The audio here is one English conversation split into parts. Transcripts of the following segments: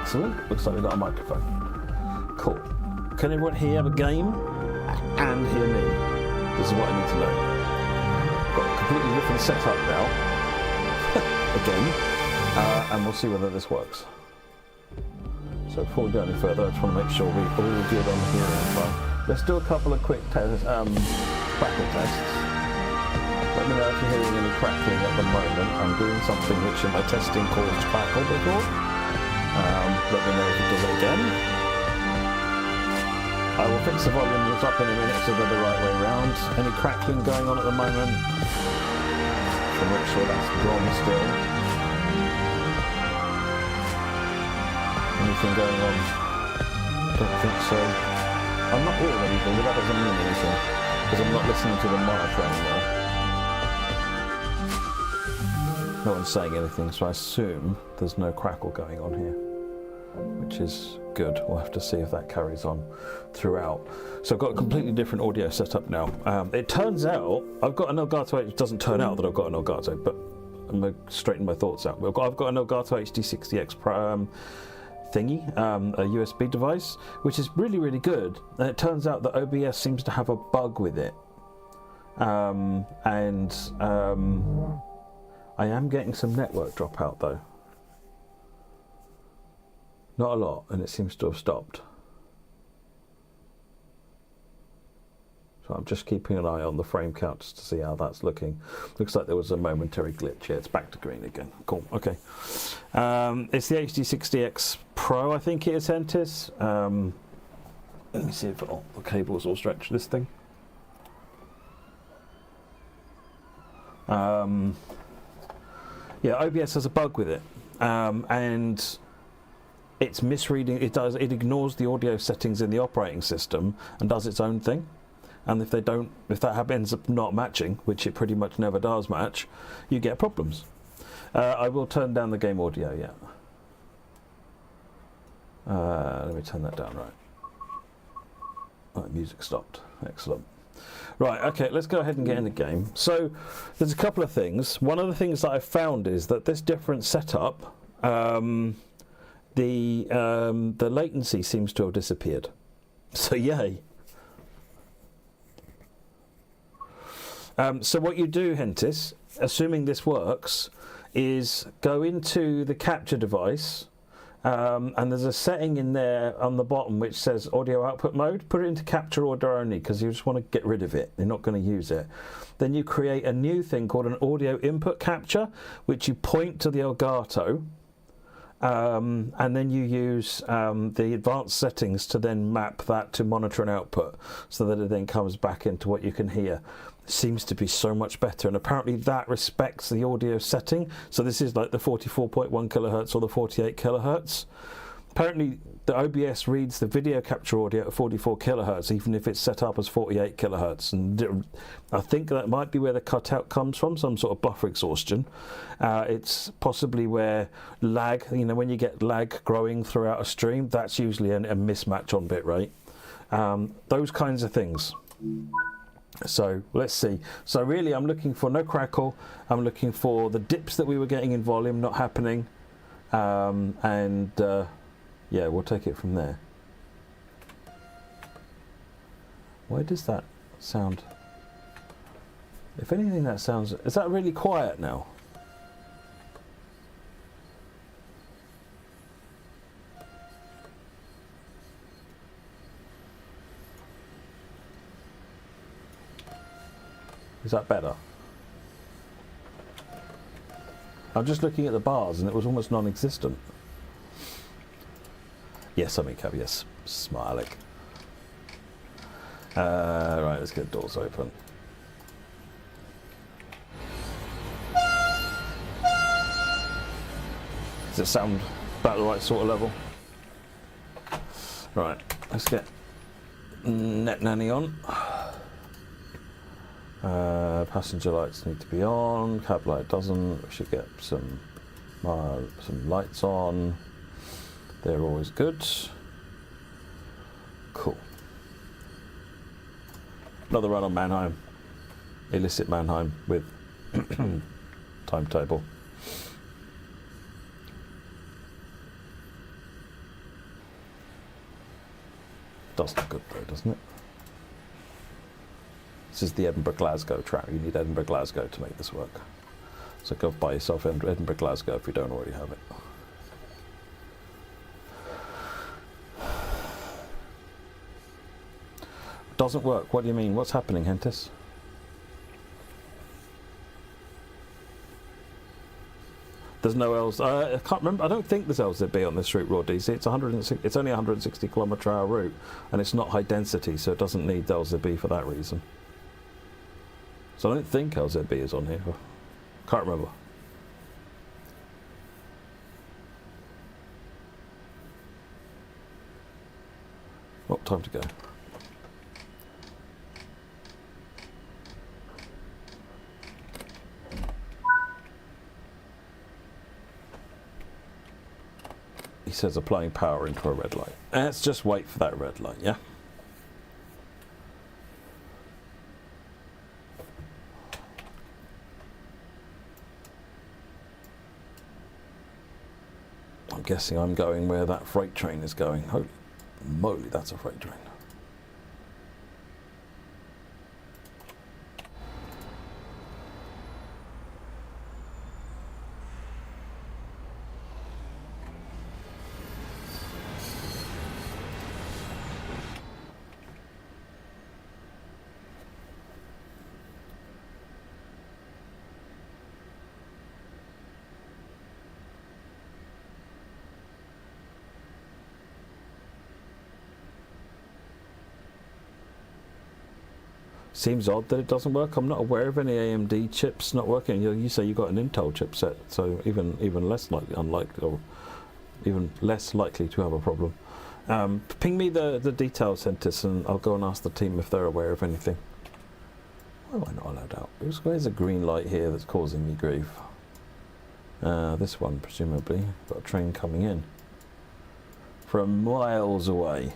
Excellent. Looks like we've got a microphone. Cool. Can everyone hear the game and hear me? This is what I need to know. Got a completely different setup now. Again. And we'll see whether this works. So before we go any further, I just want to make sure we're all good on the hearing front. Let's do a couple of quick crackle tests. Let me know if you're hearing any crackling at the moment. I'm doing something which in my testing caused crackle before. Let me know if it does it again. I will fix the volumes up in a minute so they're the right way around. Any crackling going on at the moment? So make sure that's gone still. Anything going on? Don't think so. I'm not hearing anything, but that doesn't mean anything because I'm not listening to the monitor anymore. No one's saying anything, so I assume there's no crackle going on here, which is good. We'll have to see if that carries on throughout. So I've got a completely different audio setup now. It turns out I've got an Elgato. It doesn't turn out that I've got an Elgato, but I'm going to straighten my thoughts out. I've got an Elgato HD60X thingy, a USB device, which is really, really good. And it turns out that OBS seems to have a bug with it. I am getting some network dropout though. Not a lot, and it seems to have stopped. So I'm just keeping an eye on the frame counts to see how that's looking. Looks like there was a momentary glitch here. It's back to green again. Cool, okay. It's the HD60X Pro, I think it is, Hentis. Let me see if the cables will stretch this thing. Yeah, OBS has a bug with it, and it's misreading. It ignores the audio settings in the operating system and does its own thing. And if that ends up not matching, which it pretty much never does match, you get problems. I will turn down the game audio. Yeah. Let me turn that down. Right, music stopped. Excellent. Right, okay, let's go ahead and get in the game. So, there's a couple of things. One of the things that I've found is that this different setup, the latency seems to have disappeared. So, yay. So what you do, Hentis, assuming this works, is go into the capture device, and there's a setting in there on the bottom which says audio output mode. Put it into capture order only because you just want to get rid of it. You're not going to use it. Then you create a new thing called an audio input capture, which you point to the Elgato, and then you use the advanced settings to then map that to monitor and output so that it then comes back into what you can hear. It seems to be so much better, and apparently that respects the audio setting. So this is like the 44.1 kilohertz or the 48 kilohertz. Apparently the OBS reads the video capture audio at 44 kilohertz even if it's set up as 48 kilohertz, and I think that might be where the cutout comes from, some sort of buffer exhaustion. It's possibly where lag, you know, when you get lag growing throughout a stream, that's usually a mismatch on bitrate. Those kinds of things. So let's see. So really I'm looking for no crackle. I'm looking for the dips that we were getting in volume not happening, yeah, we'll take it from there. Why does that sound? If anything, that sounds... Is that really quiet now? Is that better? I'm just looking at the bars and it was almost non-existent. Yes, I mean, yes, smiling. Right, let's get doors open. Does it sound about the right sort of level? Right, let's get Net Nanny on. Passenger lights need to be on. Cab light doesn't. We should get some lights on. They're always good. Cool. Another run on Mannheim. Illicit Mannheim with timetable. Does look good though, doesn't it? This is the Edinburgh-Glasgow track. You need Edinburgh-Glasgow to make this work. So go buy yourself Edinburgh-Glasgow if you don't already have it. Doesn't work. What do you mean? What's happening, Hentis? There's no I can't remember. I don't think there's LZB on this route, Raw DC. It's It's only a 160 km/h route, and it's not high density, so it doesn't need LZB for that reason. So I don't think LZB is on here. Can't remember. Oh, time to go. He says applying power into a red light. Let's just wait for that red light, yeah? I'm guessing I'm going where that freight train is going. Holy moly, that's a freight train. Seems odd that it doesn't work. I'm not aware of any AMD chips not working. You say you got an Intel chipset, so even less unlikely, or even less likely to have a problem. Ping me the details, Centis, and I'll go and ask the team if they're aware of anything. Why am I not allowed out? Where's a green light here that's causing me grief? This one, presumably. Got a train coming in from miles away.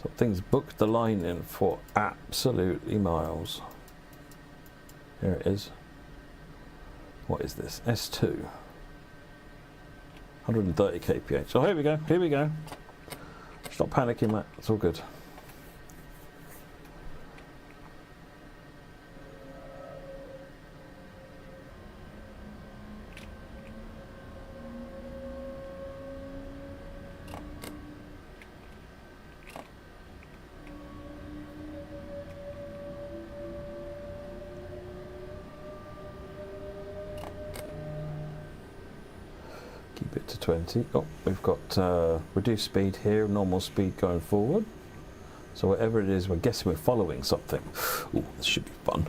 Something's booked the line in for absolutely miles. Here it is. What is this? S2. 130 kph. So here we go. Here we go. Stop panicking, Matt. It's all good. Keep it to 20. Oh, we've got reduced speed here, normal speed going forward. So whatever it is, we're guessing we're following something. Ooh, this should be fun.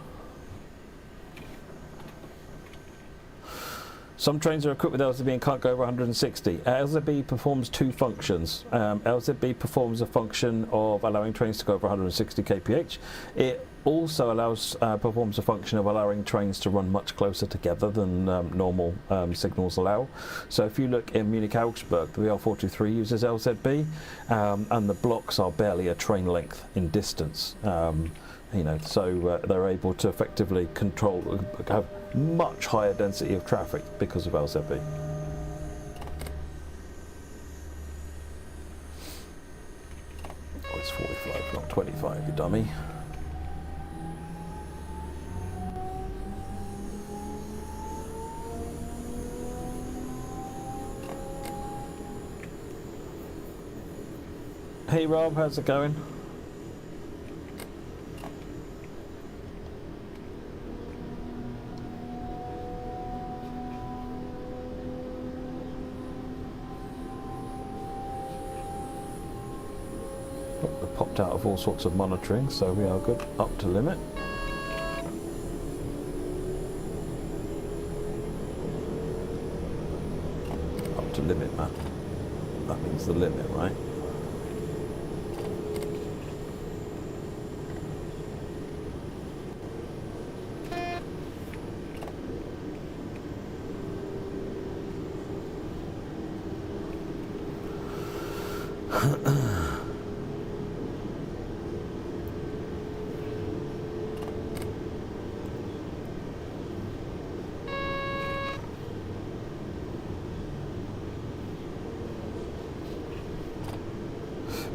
Some trains are equipped with LZB and can't go over 160. LZB performs two functions. LZB performs a function of allowing trains to go over 160 kph. It also performs a function of allowing trains to run much closer together than normal signals allow. So if you look in Munich-Augsburg, the BR423 uses LZB, and the blocks are barely a train length in distance. So they're able to effectively have much higher density of traffic because of LZB. Oh, it's 45, not 25, you dummy. Hey Rob, how's it going? Popped out of all sorts of monitoring, so we are good up to limit. Up to limit, man. That means the limit, right?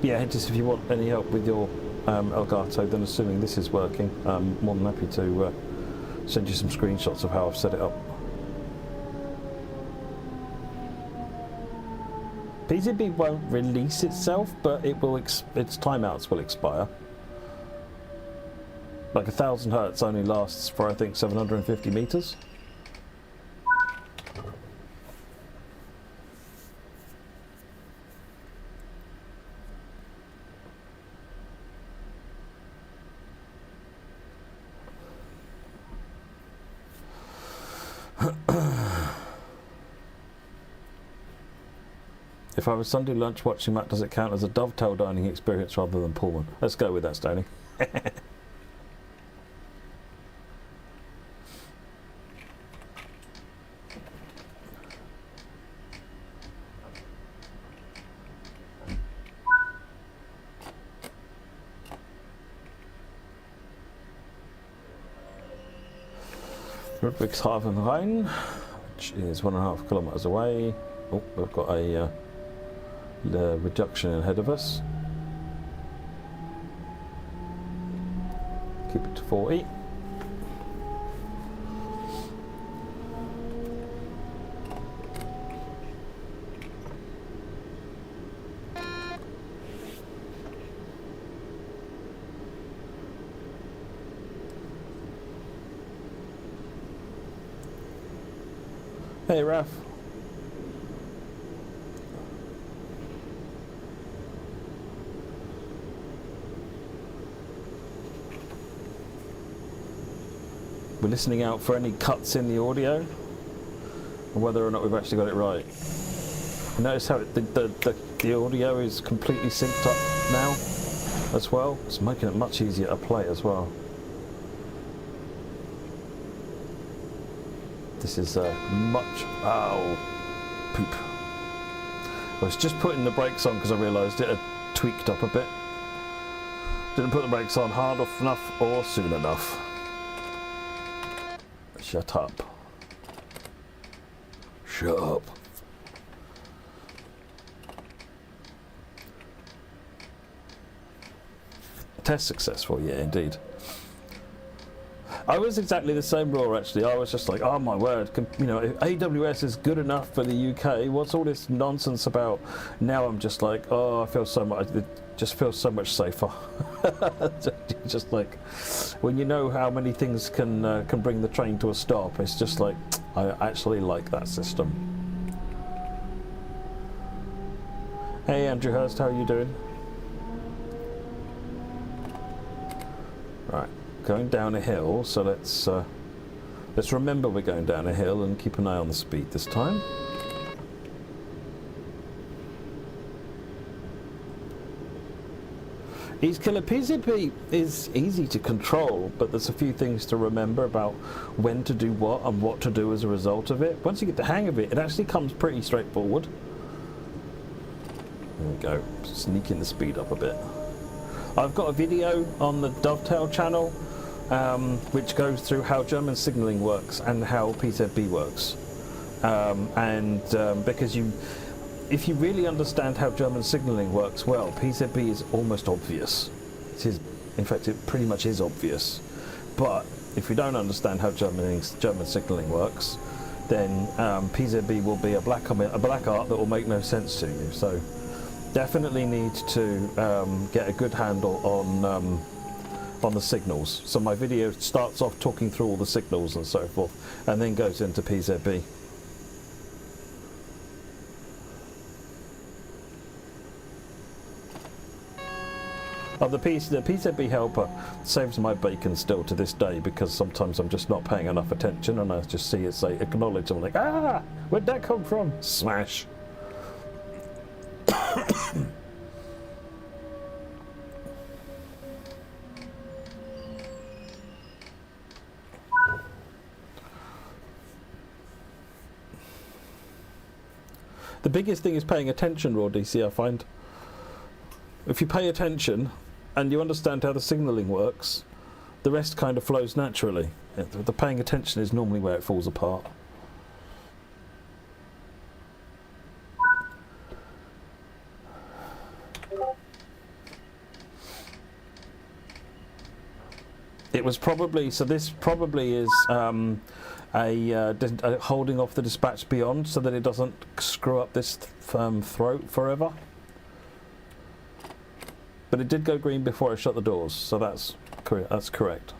yeah, just if you want any help with your Elgato, then assuming this is working, I'm more than happy to send you some screenshots of how I've set it up. PCB won't release itself, but it will. Its timeouts will expire. Like 1000 hertz only lasts for, I think, 750 meters. If I was Sunday lunch watching Matt, does it count as a dovetail dining experience rather than Pullman? Let's go with that, Stoney. Ludwigshafen, which is 1.5 kilometres away. Oh, we've got a reduction ahead of us. Keep it to 40. Hey, Raf. We're listening out for any cuts in the audio and whether or not we've actually got it right. You notice how the audio is completely synced up now as well? It's making it much easier to play as well. This is much... Oh, poop. I was just putting the brakes on because I realised it had tweaked up a bit. Didn't put the brakes on hard enough or soon enough. Shut up. Shut up. Test successful, yeah, indeed. I was exactly the same, Raw, actually. I was just like, oh my word, you know, if AWS is good enough for the UK, what's all this nonsense about? Now I'm just like, oh, I feel so much, it just feels so much safer. Just like, when you know how many things can bring the train to a stop, it's just like, I actually like that system. Hey Andrew Hurst, how are you doing? Right. Going down a hill, so let's remember we're going down a hill and keep an eye on the speed this time. East Killer PCP is easy to control, but there's a few things to remember about when to do what and what to do as a result of it. Once you get the hang of it, it actually comes pretty straightforward. There we go, sneaking the speed up a bit. I've got a video on the Dovetail channel which goes through how German signalling works and how PZB works. Because if you really understand how German signalling works well, PZB is almost obvious. It is, in fact, it pretty much is obvious. But if you don't understand how German signalling works, then PZB will be a black art that will make no sense to you. So definitely need to get a good handle on the signals. So my video starts off talking through all the signals and so forth, and then goes into PZB. Oh, the PZB helper saves my bacon still to this day, because sometimes I'm just not paying enough attention and I just see it say acknowledge. I'm like, ah, where'd that come from? Smash. The biggest thing is paying attention, Raw DC, I find. If you pay attention and you understand how the signalling works, the rest kind of flows naturally. The paying attention is normally where it falls apart. It was probably, so this probably is holding off the dispatch beyond so that it doesn't screw up this throat forever. But it did go green before I shut the doors, so that's correct.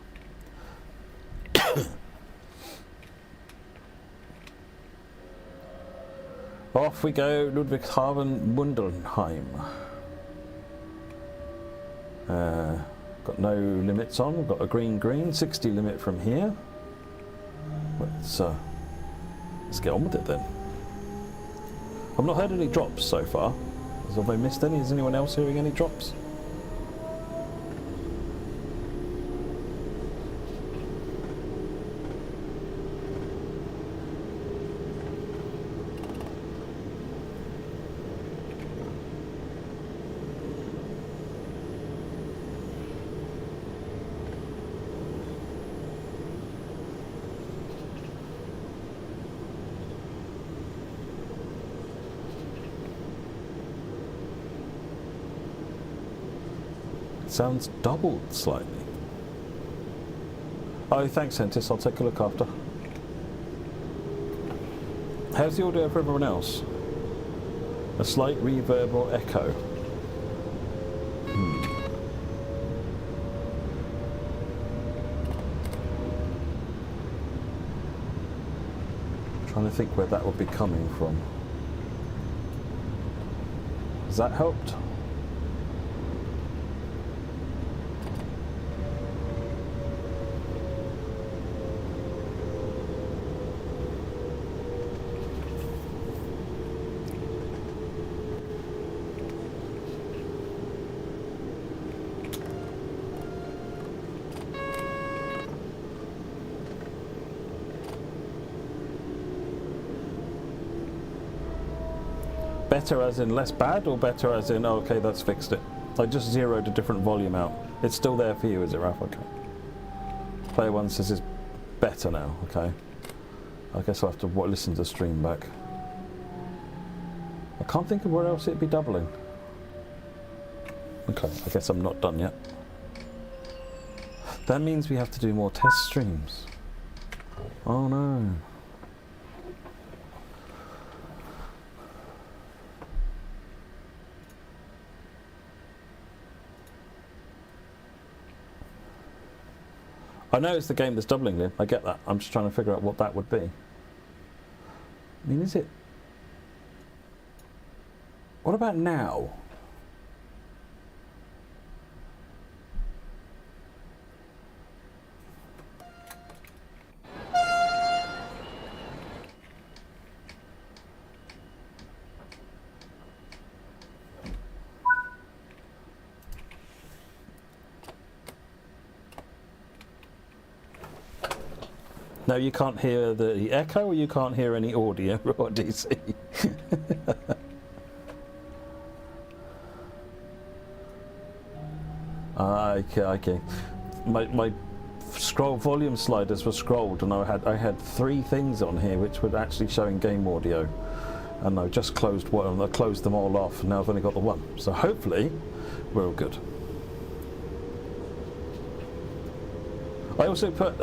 Off we go, Ludwigshafen, Mannheim. Got no limits on, we've got a green, 60 limit from here. Let's get on with it then. I've not heard any drops so far. Have I missed any? Is anyone else hearing any drops? Sounds doubled slightly. Oh, thanks, Sentis. I'll take a look after. How's the audio for everyone else? A slight reverb or echo? Trying to think where that would be coming from. Has that helped? Better as in less bad, or better as in, oh, okay, that's fixed it? I just zeroed a different volume out. It's still there for you, is it, Ralph? Okay. Player 1 says it's better now, okay. I guess I'll have to listen to the stream back. I can't think of where else it'd be doubling. Okay, I guess I'm not done yet. That means we have to do more test streams. Oh no. I know it's the game that's doubling it, I get that. I'm just trying to figure out what that would be. I mean, is it... What about now? No, you can't hear the echo, or you can't hear any audio, or DC. Okay. My scroll volume sliders were scrolled, and I had 3 things on here which were actually showing game audio, and I just closed one. I closed them all off, and now I've only got the one. So hopefully, we're all good. I also put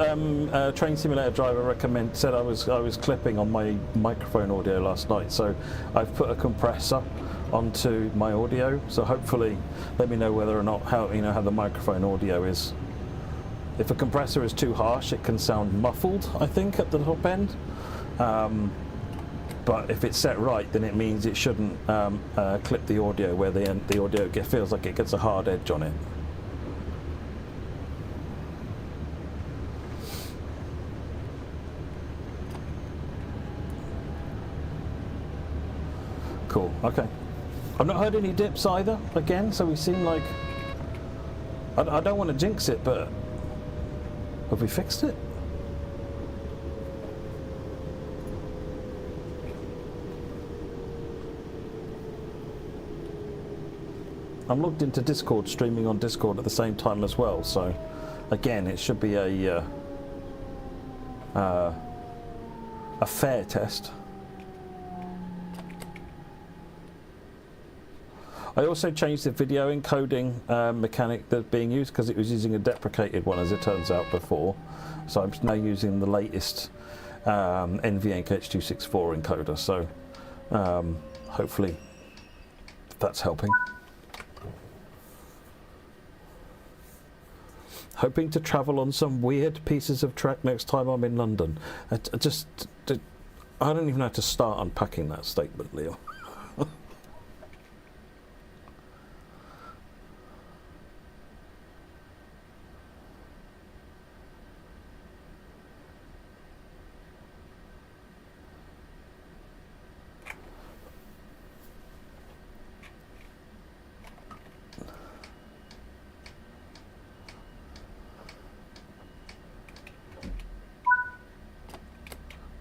Train Simulator Driver said I was clipping on my microphone audio last night, so I've put a compressor onto my audio. So hopefully, let me know whether or not how the microphone audio is. If a compressor is too harsh, it can sound muffled, I think, at the top end. But if it's set right, then it means it shouldn't clip the audio where the audio feels like it gets a hard edge on it. Cool, okay. I've not heard any dips either, again, so we seem like... I don't want to jinx it, but... Have we fixed it? I'm logged into Discord, streaming on Discord at the same time as well, so... Again, it should be a fair test. I also changed the video encoding mechanic that's being used because it was using a deprecated one, as it turns out, before. So I'm now using the latest NVEnc-H.264 encoder. So hopefully that's helping. Hoping to travel on some weird pieces of track next time I'm in London. I don't even know how to start unpacking that statement, Leo.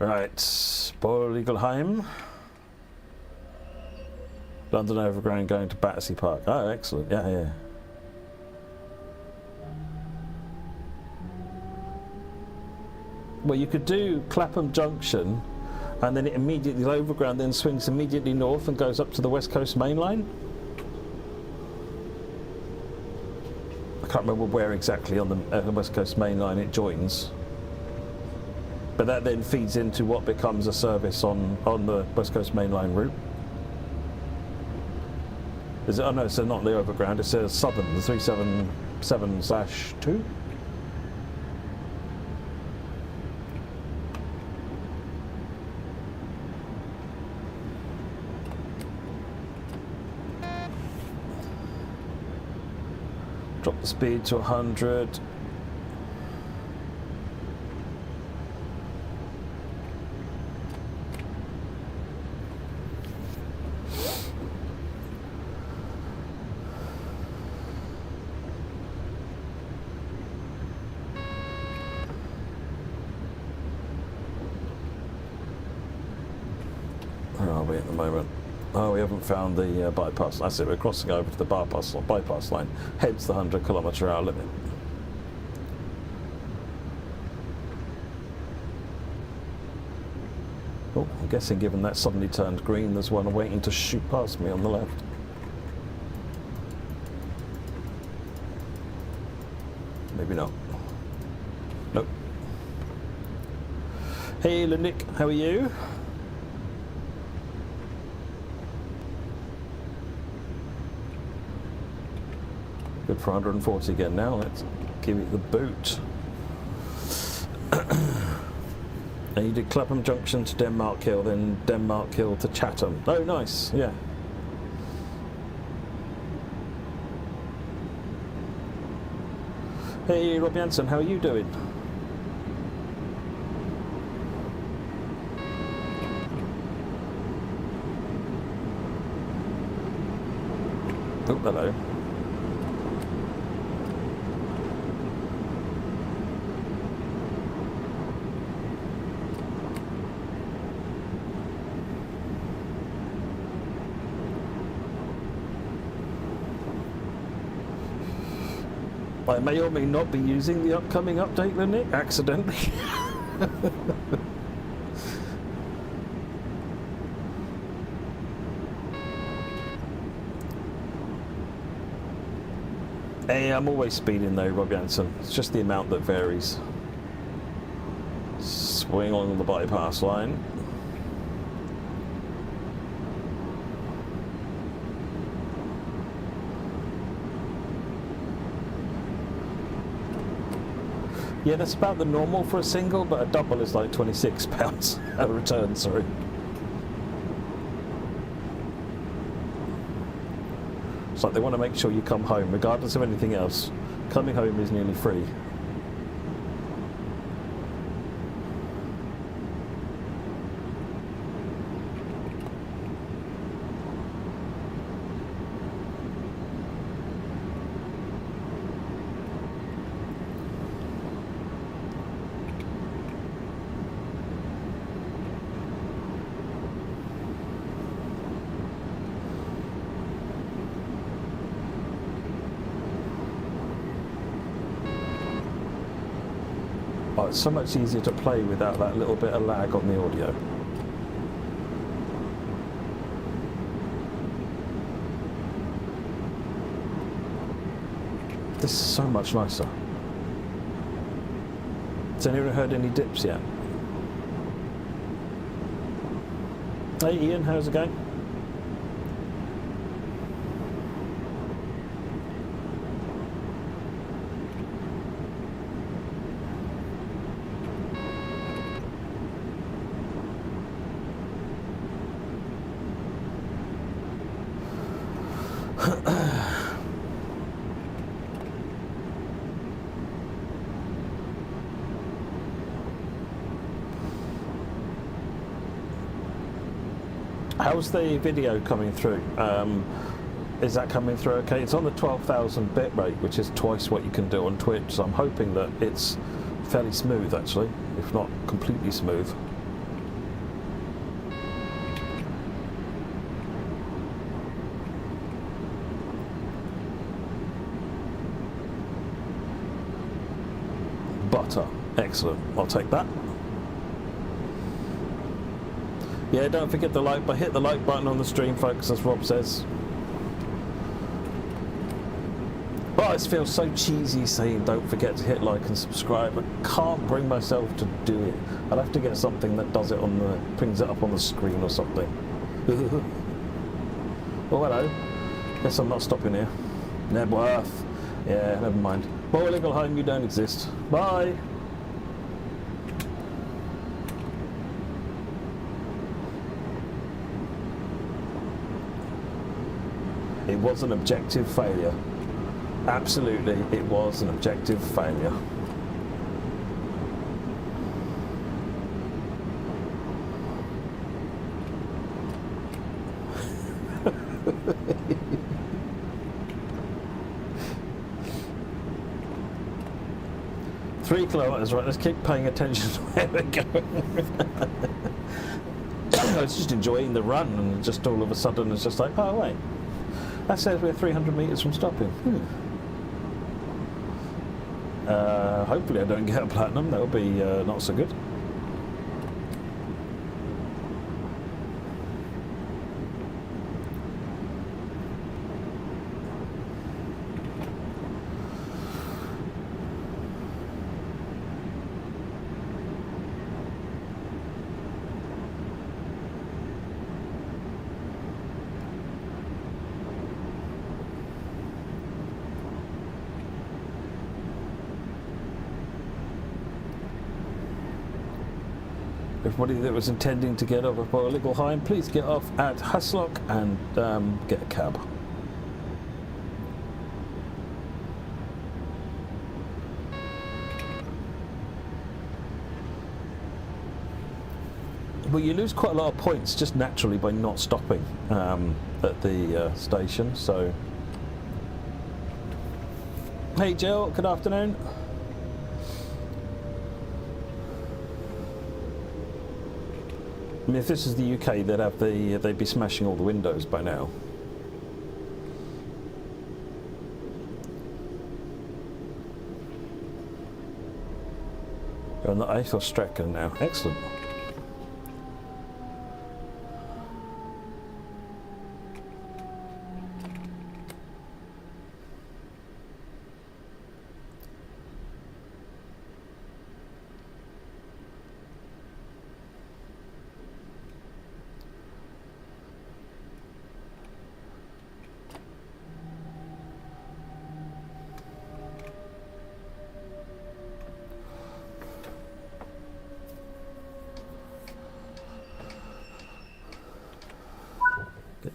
Right, Borlegelheim. London Overground going to Battersea Park. Oh, excellent. Yeah, yeah. Well, you could do Clapham Junction, and then it immediately, the Overground then swings immediately north and goes up to the West Coast Main Line. I can't remember where exactly on the West Coast Main Line it joins. But that then feeds into what becomes a service on the West Coast Main Line route. Is it? Oh no, it's not the Overground, it's a Southern, the 377/2. Drop the speed to 100. Where are we at the moment? Oh, we haven't found the bypass. That's it, we're crossing over to the bypass line, hence the 100km/h limit. Oh, I'm guessing given that suddenly turned green, there's one waiting to shoot past me on the left. Maybe not. Nope. Hey, Nick, how are you? Good for 140 again now. Let's give it the boot. And you did Clapham Junction to Denmark Hill, then Denmark Hill to Chatham. Oh, nice. Yeah. Hey, Rob Jansen, how are you doing? Oh, hello. I may or may not be using the upcoming update, Nick, accidentally. Hey, I'm always speeding though, Rob Jansen. It's just the amount that varies. Swing along the bypass line. Yeah, that's about the normal for a single, but a double is like £26 a return, sorry. It's like they want to make sure you come home, regardless of anything else. Coming home is nearly free. Oh, it's so much easier to play without that little bit of lag on the audio. This is so much nicer. Has anyone heard any dips yet? Hey Ian, how's it going? How's the video coming through? Is that coming through okay? It's on the 12,000 bit rate, which is twice what you can do on Twitch, so I'm hoping that it's fairly smooth actually, if not completely smooth. Butter, excellent, I'll take that. Yeah, don't forget the like button. Hit the like button on the stream, folks, as Rob says. Oh, it feels so cheesy saying don't forget to hit like and subscribe. I can't bring myself to do it. I'd have to get something that does it on the, brings it up on the screen or something. Oh, hello. Guess I'm not stopping here. Nebworth. Yeah, never mind. Boy, legal home, you don't exist. Bye. It was an objective failure. Absolutely, it was an objective failure. Three kilometres, right, let's keep paying attention to where we're going. I was just enjoying the run and just all of a sudden it's just like, oh wait. That says we're 300 metres from stopping. Hopefully I don't get a platinum, that'll be not so good. Everybody that was intending to get off at Legalheim, please get off at Haslock and get a cab. Well, you lose quite a lot of points just naturally by not stopping at the station, so... Hey Jill, good afternoon. I mean, if this is the UK, they'd be smashing all the windows by now. You're on the Eiffelstrecke now. Excellent.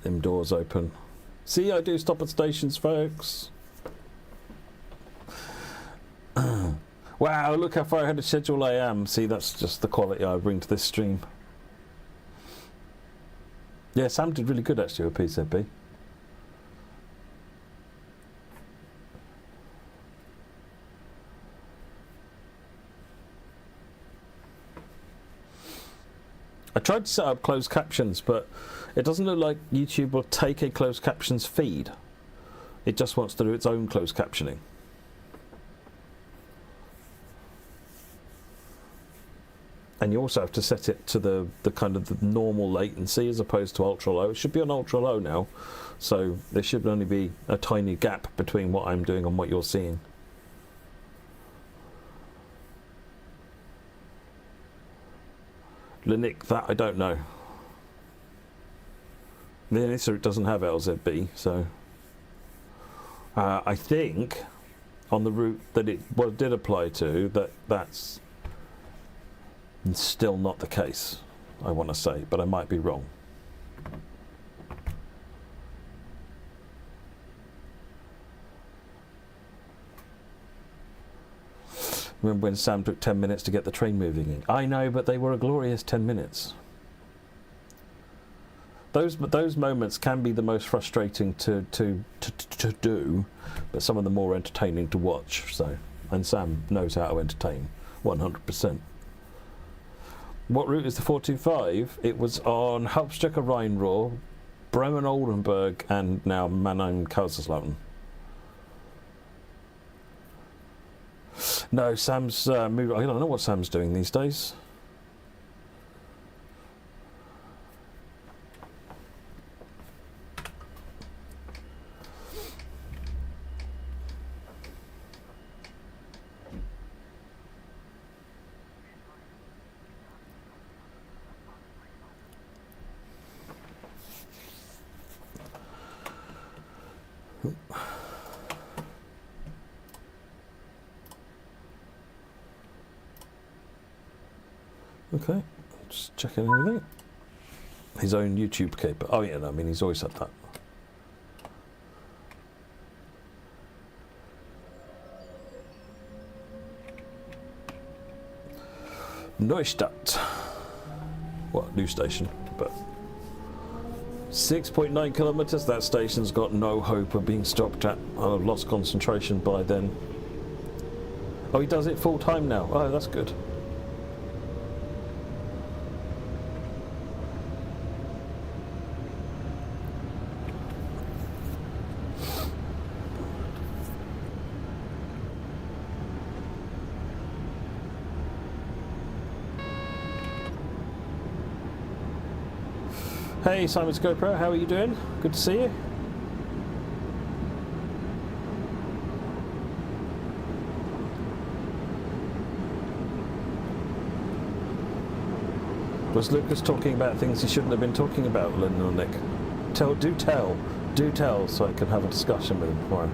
Them doors open. See, I do stop at stations, folks. Wow, look how far ahead of schedule I am. See, that's just the quality I bring to this stream. Yeah, Sam did really good actually with PZB. I tried to set up closed captions, but it doesn't look like YouTube will take a closed captions feed. It just wants to do its own closed captioning. and you also have to set it to the kind of the normal latency as opposed to ultra low. It should be on ultra low now, so there should only be a tiny gap between what I'm doing and what you're seeing. Linux, that I don't know. The Insta doesn't have LZB, so I think on the route that it did apply to, that's still not the case, I want to say, but I might be wrong. Remember when Sam took 10 minutes to get the train moving in? I know, but they were a glorious 10 minutes. Those moments can be the most frustrating to do, but some of them more entertaining to watch. So, and Sam knows how to entertain, 100%. What route is the 425? It was on Hauptstrecke Rheinrohr, Bremen Oldenburg, and now Mannheim Kaiserslautern. No, Sam's moving. I don't know what Sam's doing these days. Okay, just checking everything. His own YouTube caper. Oh yeah, no, I mean he's always had that. Neustadt. What, new station, but 6.9 kilometers. That station's got no hope of being stopped at. I've lost concentration by then. Oh, he does it full time now. Oh, that's good. Hey Simon GoPro, how are you doing? Good to see you. Was Lucas talking about things he shouldn't have been talking about, Lynn or Nick? Do tell, so I can have a discussion with him tomorrow.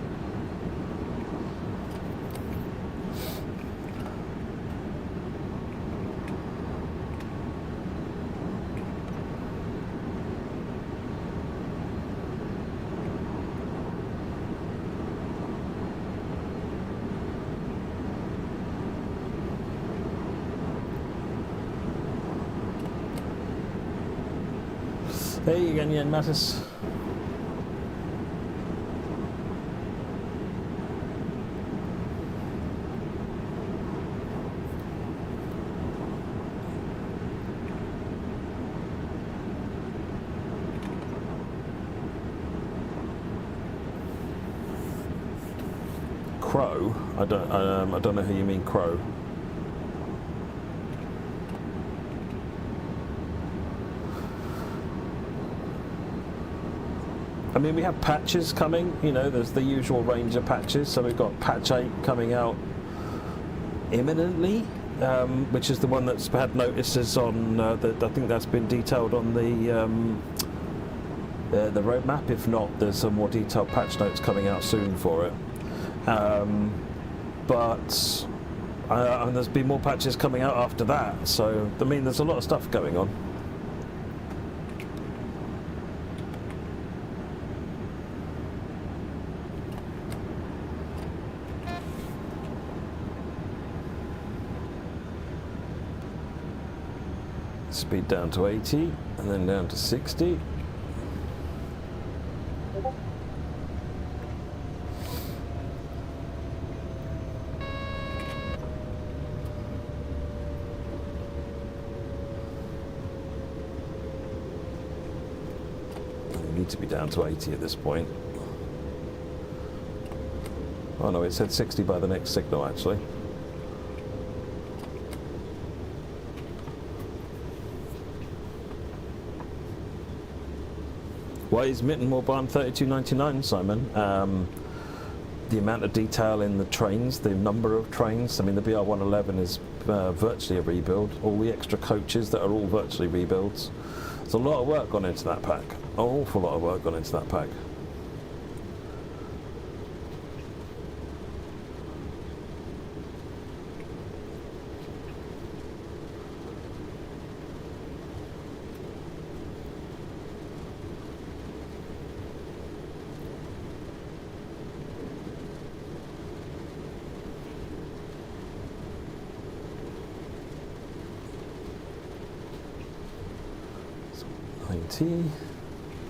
Hey again, Jan Mattis. Crow? I don't know who you mean, Crow. I mean, we have patches coming, you know, there's the usual range of patches, so we've got patch 8 coming out imminently, which is the one that's had notices on, I think that's been detailed on the roadmap. If not, there's some more detailed patch notes coming out soon for it. And there's been more patches coming out after that, so, I mean, there's a lot of stuff going on. Speed down to 80 and then down to 60. We need to be down to 80 at this point. Oh no, it said 60 by the next signal actually. Why is Mitten more buying $32.99, Simon? The amount of detail in the trains, the number of trains. I mean, the BR111 is virtually a rebuild. All the extra coaches that are all virtually rebuilds. There's a lot of work gone into that pack. An awful lot of work gone into that pack.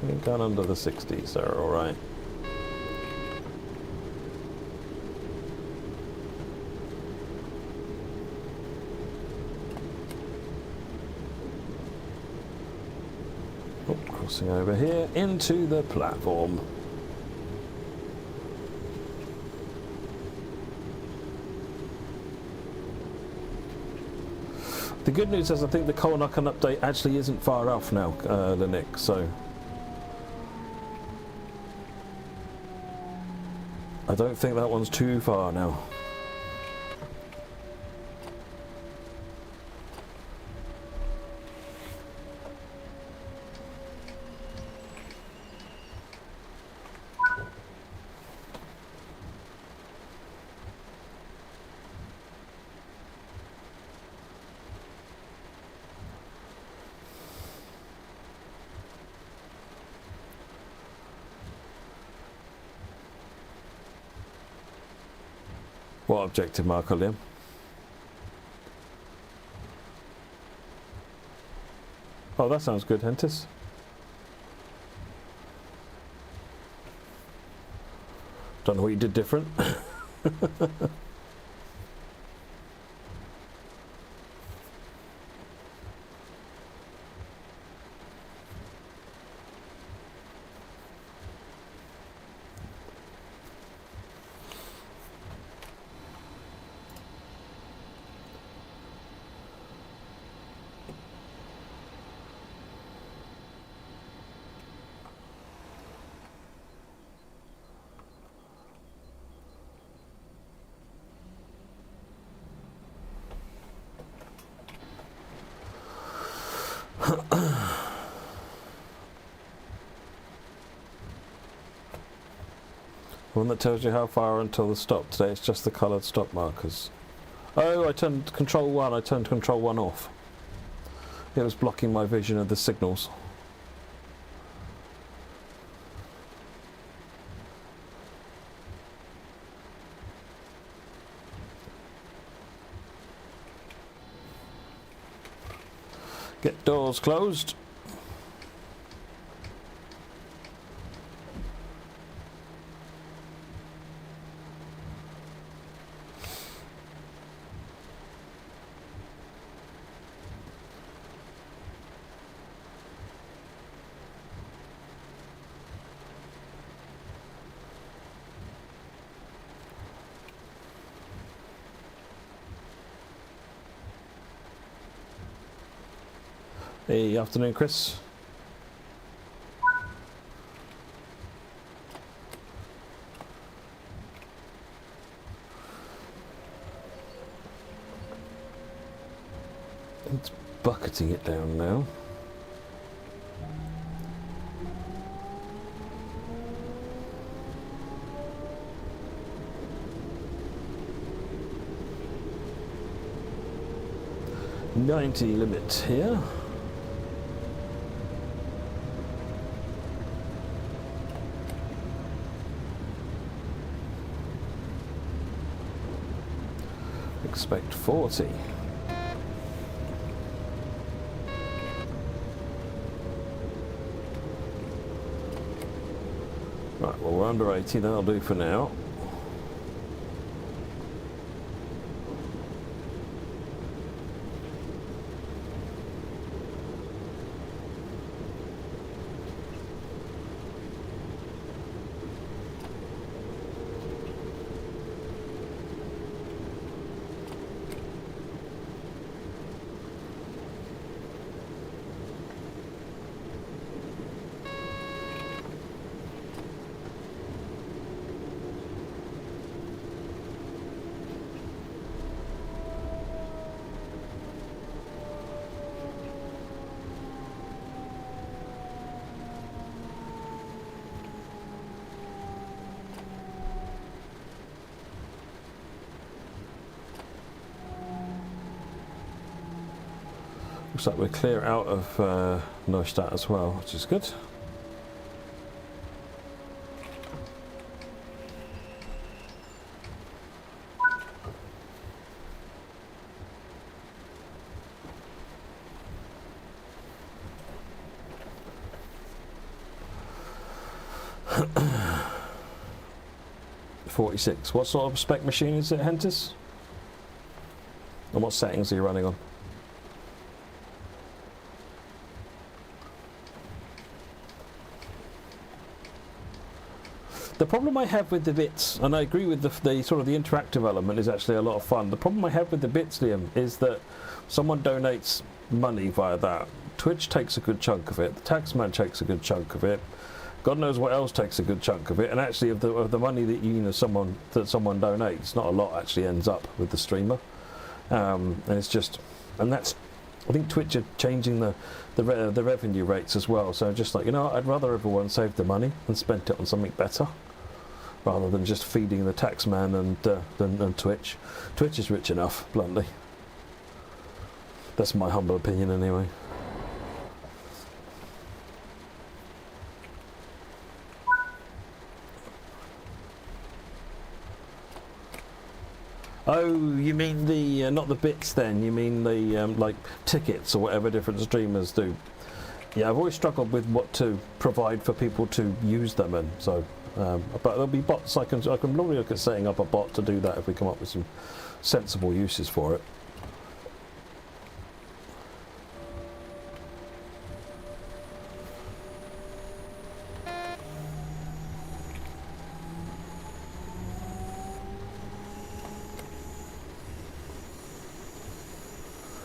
We've gone under the 60s, so all right. Oh, crossing over here into the platform. The good news is I think the Kolnakan update actually isn't far off now, Linux, so I don't think that one's too far now. What objective marker, Liam? Oh, that sounds good, Hentis. Don't know what you did different. One that tells you how far until the stop. Today it's just the coloured stop markers. Oh, I turned control 1, I turned control 1 off. It was blocking my vision of the signals. Get doors closed. Hey, afternoon, Chris. It's bucketing it down now. $90 limit here. Expect 40. Right, well, we're under 80, that'll do for now. Looks like we're clear out of Neustadt as well, which is good. .46. What sort of spec machine is it, Hentis? And what settings are you running on? The problem I have with the bits, and I agree with the sort of the interactive element is actually a lot of fun. The problem I have with the bits, Liam, is that someone donates money via that. Twitch takes a good chunk of it. The Taxman takes a good chunk of it. God knows what else takes a good chunk of it. And actually, of the money that someone donates, not a lot actually ends up with the streamer. And it's just, and that's, I think Twitch are changing the revenue rates as well. So just like, you know, I'd rather everyone saved the money and spent it on something better, rather than just feeding the taxman and Twitch. Twitch is rich enough, bluntly. That's my humble opinion, anyway. Oh, you mean the not the bits then? You mean the like tickets or whatever different streamers do? Yeah, I've always struggled with what to provide for people to use them, and so. But there'll be bots. I can probably look at setting up a bot to do that if we come up with some sensible uses for it.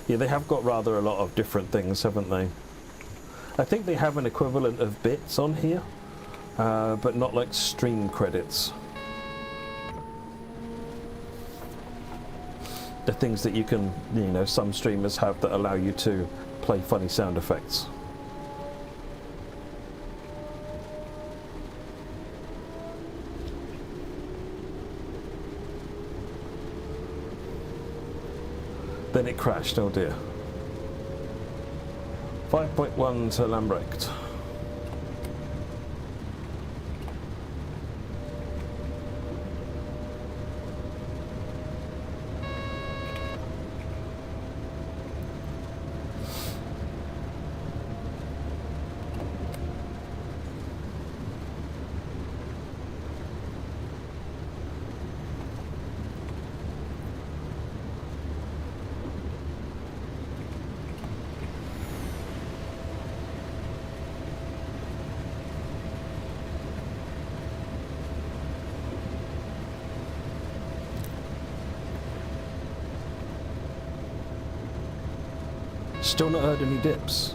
Yeah, they have got rather a lot of different things, haven't they? I think they have an equivalent of bits on here, but not like stream credits. The things that you can, you know, some streamers have that allow you to play funny sound effects. Then it crashed, oh dear. 5.1 to Lambrecht. Still not heard any dips.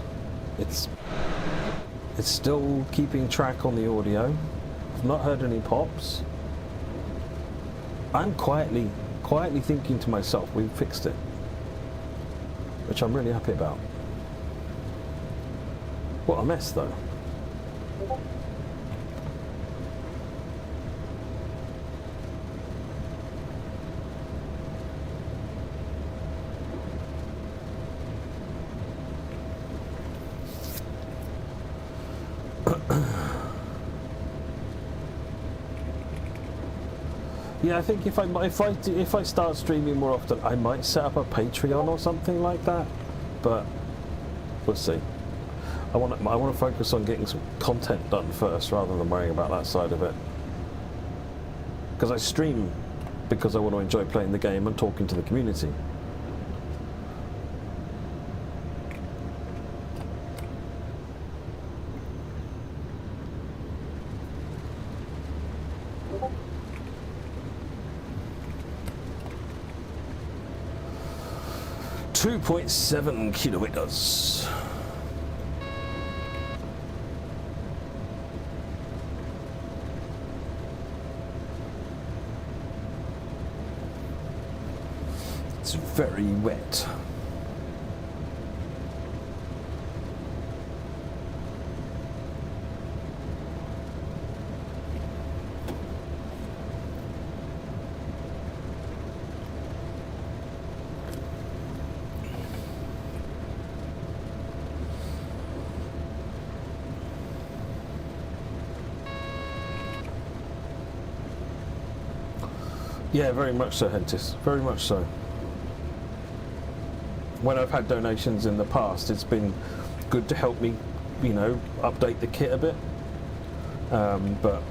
It's still keeping track on the audio. I've not heard any pops. I'm quietly thinking to myself, we've fixed it, which I'm really happy about. What a mess, though. Yeah, I think if I start streaming more often, I might set up a Patreon or something like that. But we'll see. I want to focus on getting some content done first, rather than worrying about that side of it. Because I stream because I want to enjoy playing the game and talking to the community. .7 kilometers. It's very wet. Yeah, very much so, Hentis. Very much so. When I've had donations in the past, it's been good to help me, you know, update the kit a bit. But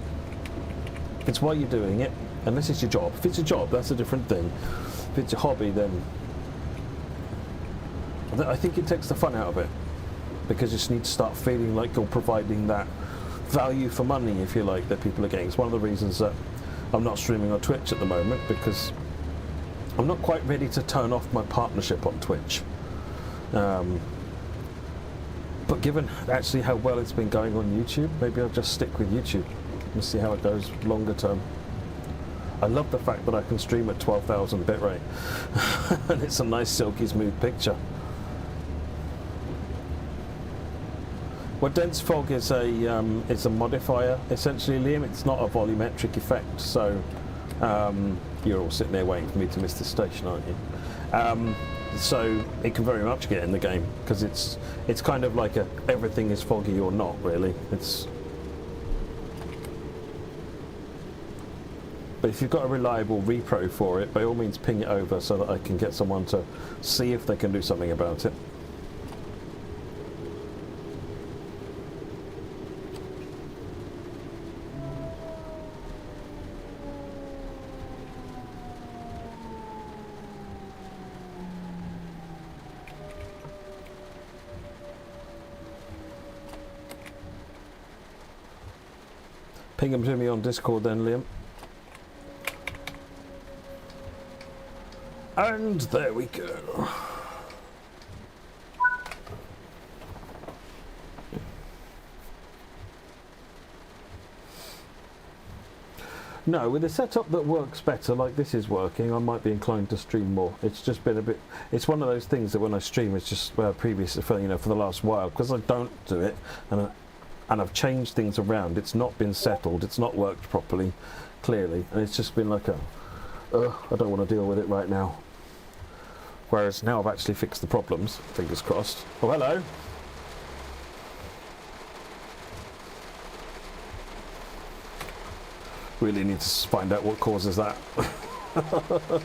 it's why you're doing it, unless it's your job. If it's a job, that's a different thing. If it's a hobby, then I think it takes the fun out of it, because you just need to start feeling like you're providing that value for money, if you like, that people are getting. It's one of the reasons that I'm not streaming on Twitch at the moment, because I'm not quite ready to turn off my partnership on Twitch. But given actually how well it's been going on YouTube, maybe I'll just stick with YouTube and see how it goes longer term. I love the fact that I can stream at 12,000 bitrate and it's a nice silky smooth picture. Well, dense fog is a modifier essentially, Liam. It's not a volumetric effect, so you're all sitting there waiting for me to miss this station, aren't you? So it can very much get in the game, because it's kind of like everything is foggy or not, really. But if you've got a reliable repro for it, by all means ping it over so that I can get someone to see if they can do something about it. Ping them to me on Discord then, Liam. And there we go. No, with a setup that works better, like this is working, I might be inclined to stream more. It's just been a bit. It's one of those things that when I stream, it's just previous, for the last while, because I don't do it, and I've changed things around. It's not been settled. It's not worked properly, clearly, and it's just been like I don't want to deal with it right now. Whereas now I've actually fixed the problems. Fingers crossed. Oh, hello. Really need to find out what causes that.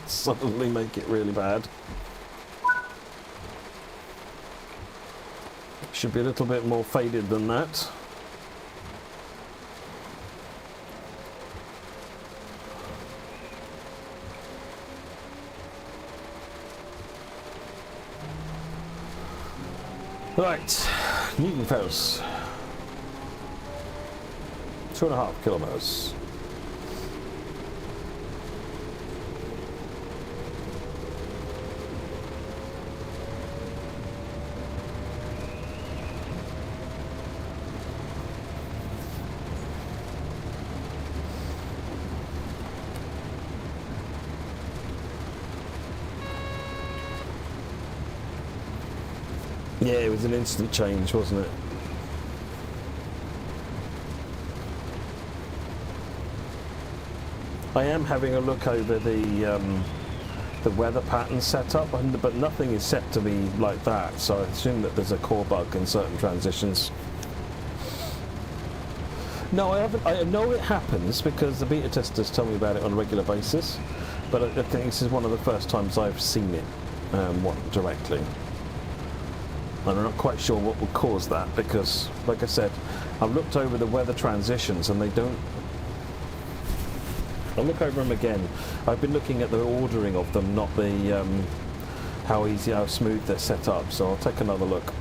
Suddenly make it really bad. Should be a little bit more faded than that. Right, Newton Ferris. 2.5 kilometers. Yeah, it was an instant change, wasn't it? I am having a look over the weather pattern setup, but nothing is set to be like that, so I assume that there's a core bug in certain transitions. No, I haven't. I know it happens because the beta testers tell me about it on a regular basis, but I think this is one of the first times I've seen it directly. And I'm not quite sure what would cause that, because, like I said, I've looked over the weather transitions and they don't... I'll look over them again. I've been looking at the ordering of them, not the how smooth they're set up, so I'll take another look.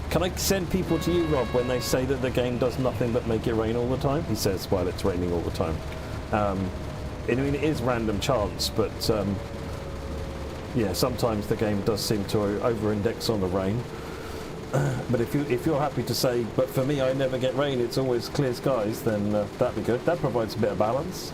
Can I send people to you, Rob, when they say that the game does nothing but make it rain all the time? He says while it's raining all the time. I mean, it is random chance, but yeah, sometimes the game does seem to over-index on the rain. But if you're happy to say, but for me I never get rain, it's always clear skies, then that'd be good. That provides a bit of balance.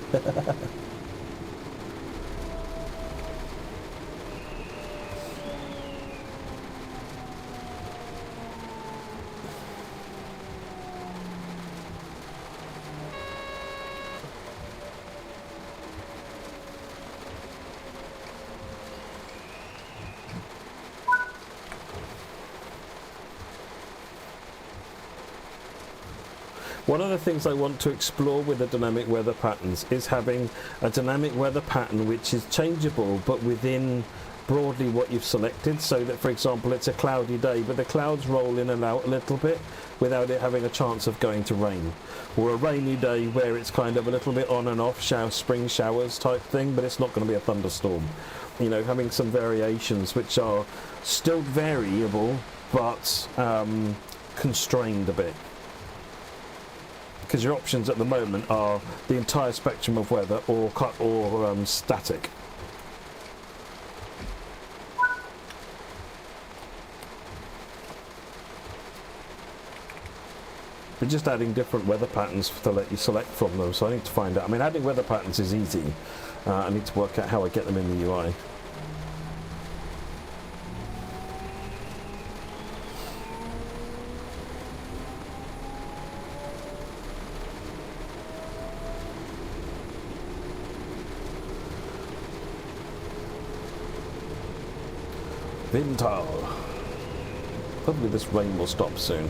One of the things I want to explore with the dynamic weather patterns is having a dynamic weather pattern which is changeable but within broadly what you've selected, so that for example it's a cloudy day but the clouds roll in and out a little bit without it having a chance of going to rain, or a rainy day where it's kind of a little bit on and off, spring showers type thing, but it's not going to be a thunderstorm. You know, having some variations which are still variable but constrained a bit, because your options at the moment are the entire spectrum of weather or static. We're just adding different weather patterns to let you select from them, so I need to find out. I mean, adding weather patterns is easy. I need to work out how I get them in the UI. Vintal. Hopefully this rain will stop soon.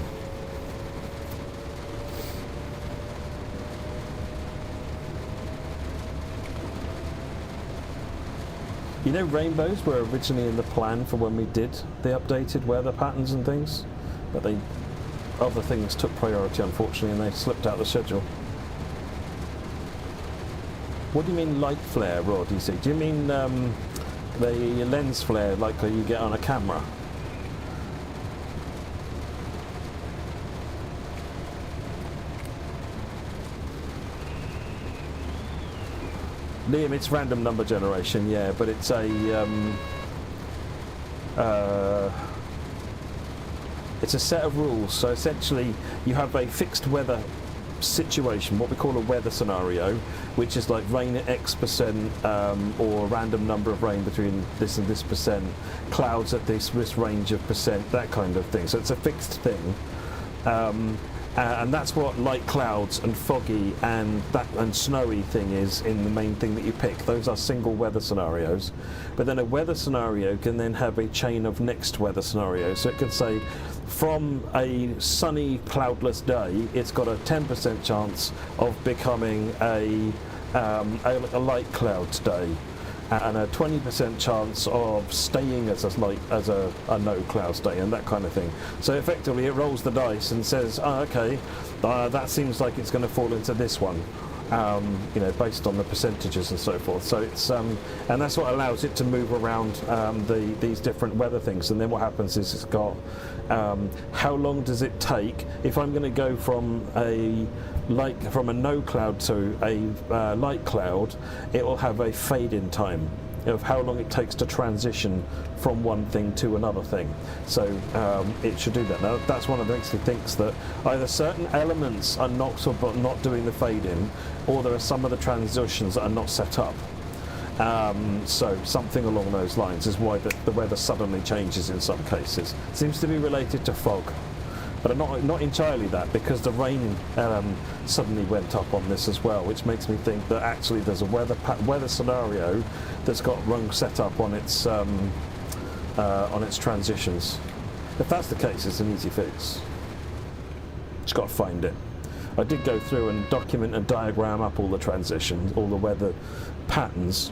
You know, rainbows were originally in the plan for when we did the updated weather patterns and things, but other things took priority, unfortunately, and they slipped out of the schedule. What do you mean light flare, Rod? You see? Do you mean the lens flare like you get on a camera? Liam, it's random number generation, yeah, but it's a set of rules. So essentially, you have a fixed weather situation, what we call a weather scenario, which is like rain at X%, or a random number of rain between this and this percent, clouds at this range of percent, that kind of thing. So it's a fixed thing. And that's what light clouds and foggy and snowy thing is in the main thing that you pick. Those are single weather scenarios. But then a weather scenario can then have a chain of next weather scenarios. So it can say from a sunny cloudless day, it's got a 10% chance of becoming a light clouds day, and a 20% chance of staying as a no clouds day, and that kind of thing. So effectively it rolls the dice and says, oh, okay, that seems like it's going to fall into this one, you know, based on the percentages and so forth. So it's and that's what allows it to move around these different weather things. And then what happens is it's got how long does it take if I'm going to go from a no cloud to a light cloud. It will have a fade in time of how long it takes to transition from one thing to another thing. So it should do that. Now that's one of the things that thinks that either certain elements are not doing the fade in, or there are some of the transitions that are not set up. So something along those lines is why the weather suddenly changes in some cases. Seems to be related to fog, but not entirely that, because the rain suddenly went up on this as well, which makes me think that actually there's a weather scenario that's got wrong set up on its transitions. If that's the case, it's an easy fix. Just got to find it. I did go through and document and diagram up all the transitions, all the weather patterns.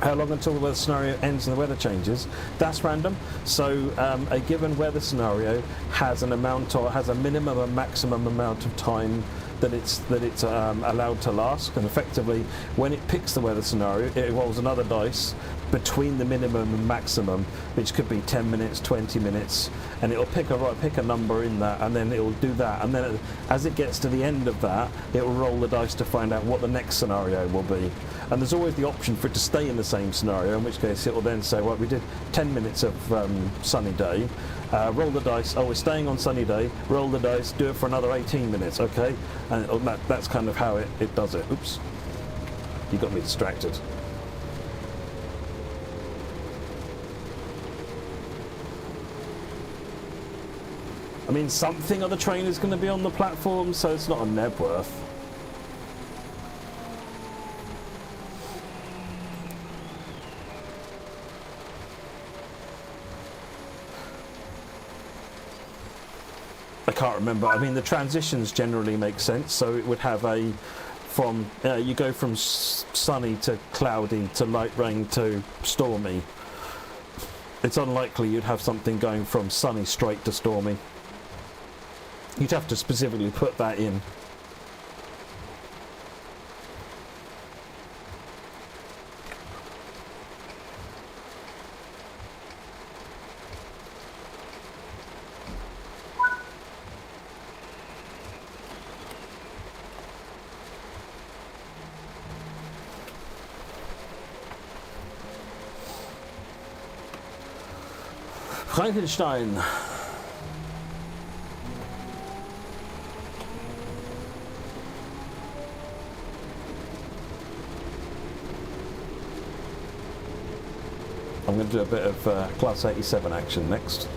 How long until the weather scenario ends and the weather changes? That's random. So a given weather scenario has a minimum and maximum amount of time that it's allowed to last, and effectively when it picks the weather scenario, it rolls another dice between the minimum and maximum, which could be 10 minutes, 20 minutes, and it'll pick a number in that, and then it'll do that, and then as it gets to the end of that, it will roll the dice to find out what the next scenario will be. And there's always the option for it to stay in the same scenario, in which case it will then say, well, we did 10 minutes of sunny day, roll the dice, oh, we're staying on sunny day, roll the dice, do it for another 18 minutes, okay? And that's kind of how it does it. Oops, you got me distracted. I mean, something of the train is going to be on the platform, so it's not a Nebworth. I can't remember. I mean, the transitions generally make sense. So it would have a from you go from sunny to cloudy to light rain to stormy. It's unlikely you'd have something going from sunny straight to stormy. You'd have to specifically put that in. Frankenstein. I'm going to do a bit of Class 87 action next.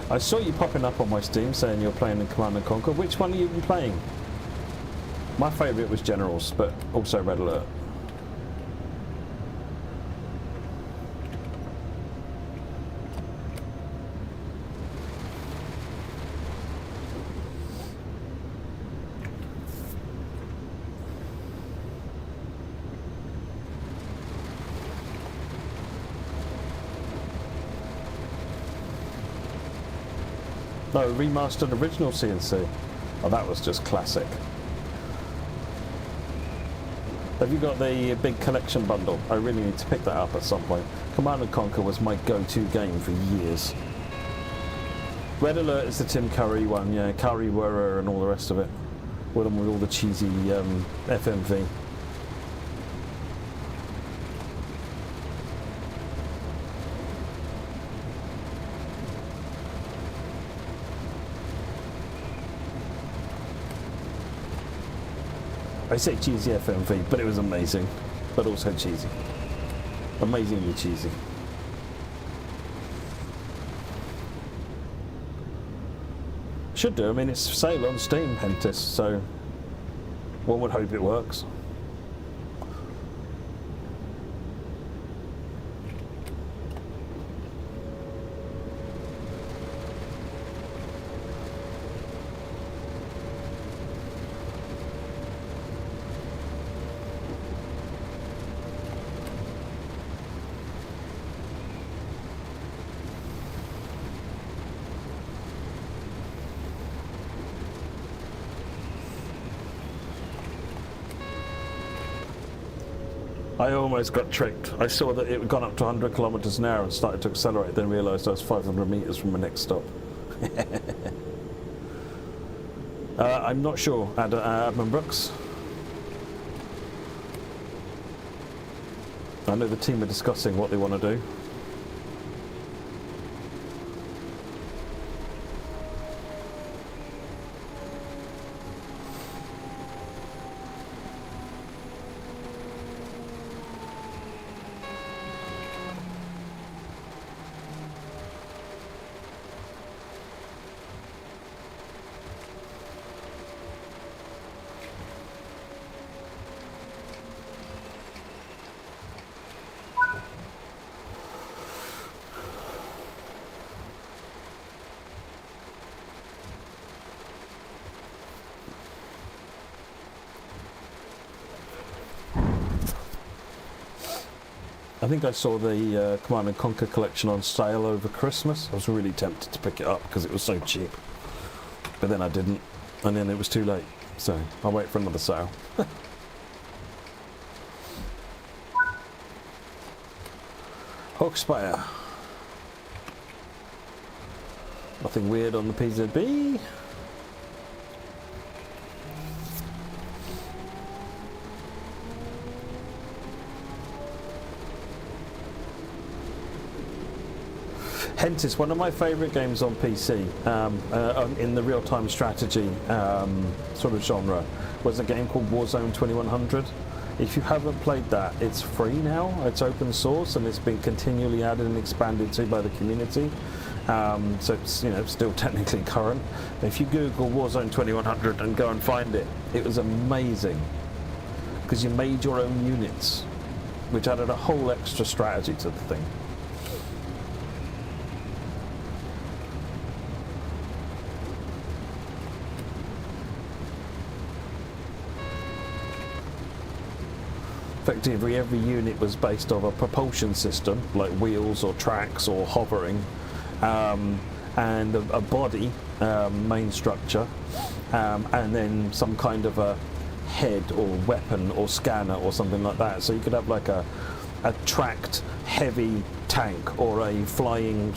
I saw you popping up on my Steam saying you're playing in Command & Conquer. Which one have you been playing? My favourite was Generals, but also Red Alert. No, remastered original CNC. Oh, that was just classic. Have you got the big collection bundle? I really need to pick that up at some point. Command & Conquer was my go-to game for years. Red Alert is the Tim Curry one, yeah, Curry Whirrer and all the rest of it. With all the cheesy FMV. I say cheesy FMV, but it was amazing, but also cheesy. Amazingly cheesy. Should do, I mean it's for sale on Steam, Hentis, so one would hope it works. I almost got tricked. I saw that it had gone up to 100 kilometers an hour and started to accelerate, then realised I was 500 meters from my next stop. I'm not sure, Admin Brooks. I know the team are discussing what they want to do. I think I saw the Command & Conquer collection on sale over Christmas. I was really tempted to pick it up because it was so cheap. But then I didn't, and then it was too late. So I'll wait for another sale. Hawkspire. Nothing weird on the PZB. Hentis, one of my favourite games on PC in the real-time strategy sort of genre was a game called Warzone 2100. If you haven't played that, it's free now. It's open source and it's been continually added and expanded to by the community. So it's still technically current. If you Google Warzone 2100 and go and find it, it was amazing because you made your own units, which added a whole extra strategy to the thing. effectively every unit was based on a propulsion system, like wheels or tracks or hovering, and a body, main structure, and then some kind of a head or weapon or scanner or something like that. So you could have like a tracked heavy tank or a flying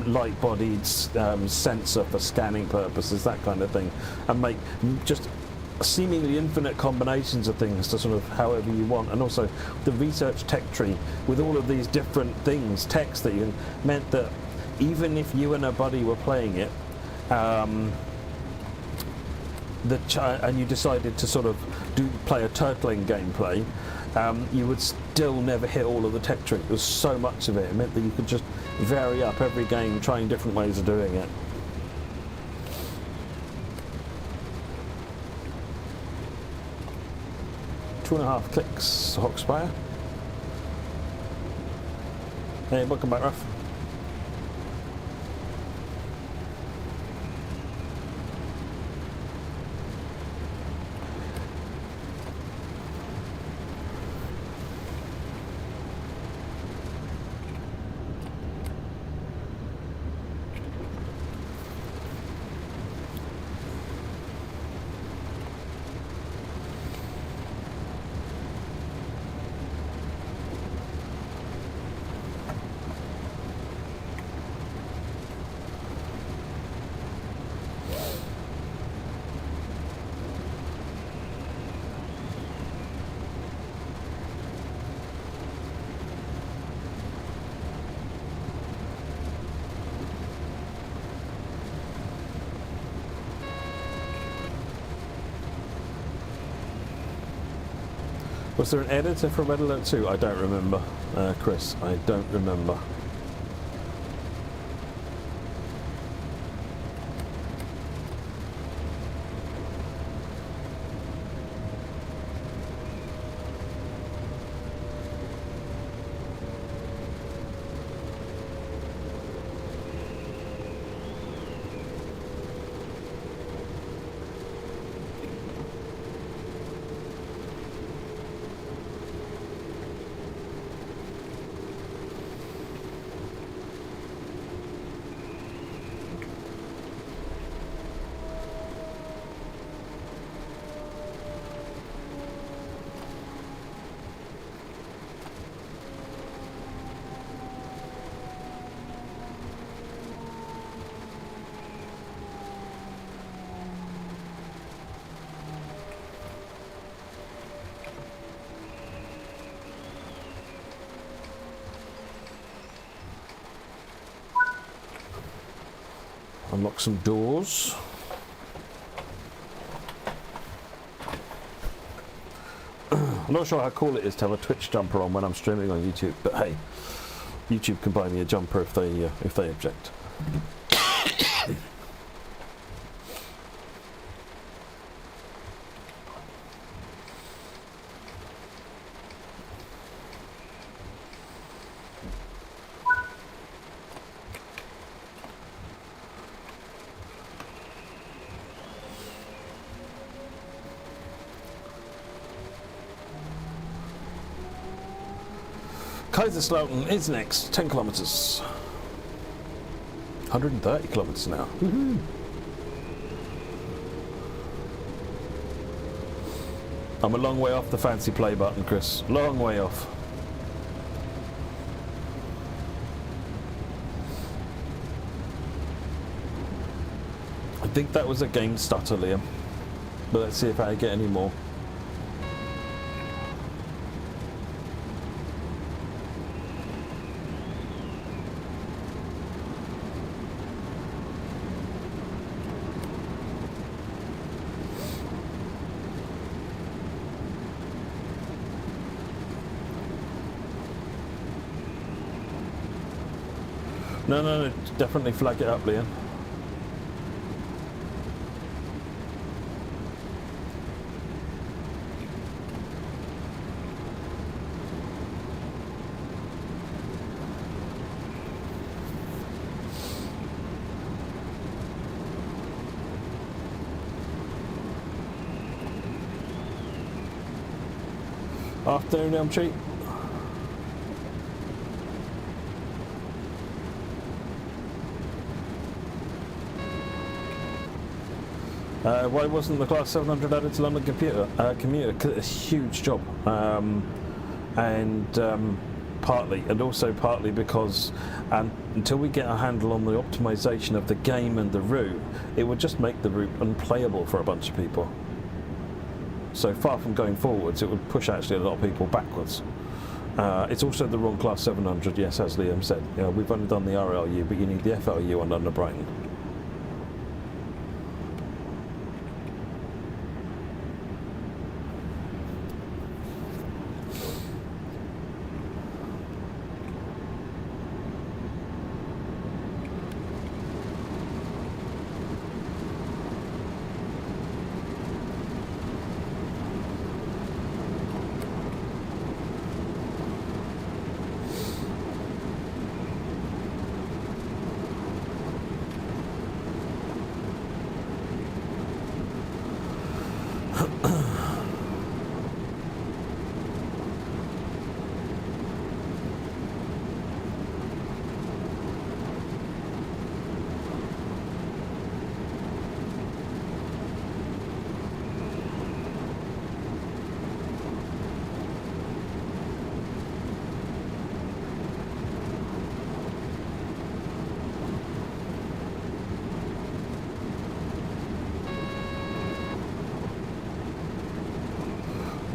light-bodied sensor for scanning purposes, that kind of thing, and make just seemingly infinite combinations of things to sort of however you want. And also the research tech tree with all of these different things, text that you meant that even if you and a buddy were playing it, and you decided to sort of play a turtling gameplay, you would still never hit all of the tech tree. There was so much of it. It meant that you could just vary up every game, trying different ways of doing it. Two and a half clicks, Hawkspire. Hey, welcome back, Ruff. Was there an editor for Red Alert 2? I don't remember, Chris. I don't remember. Unlock some doors. I'm not sure how cool it is to have a Twitch jumper on when I'm streaming on YouTube, but hey, YouTube can buy me a jumper if they object. Kaiserslautern is next, 10 kilometers. 130 kilometers now. Woohoo! I'm a long way off the fancy play button, Chris. Long way off. I think that was a game stutter, Liam. But let's see if I get any more. No, definitely flag it up, Liam. Afternoon, Elm Tree. Why wasn't the Class 700 added to London commuter? 'Cause it's a huge job, partly because until we get a handle on the optimization of the game and the route, it would just make the route unplayable for a bunch of people. So far from going forwards, it would push actually a lot of people backwards. It's also the wrong Class 700, yes, as Liam said. You know, we've only done the RLU, but you need the FLU on London Brighton.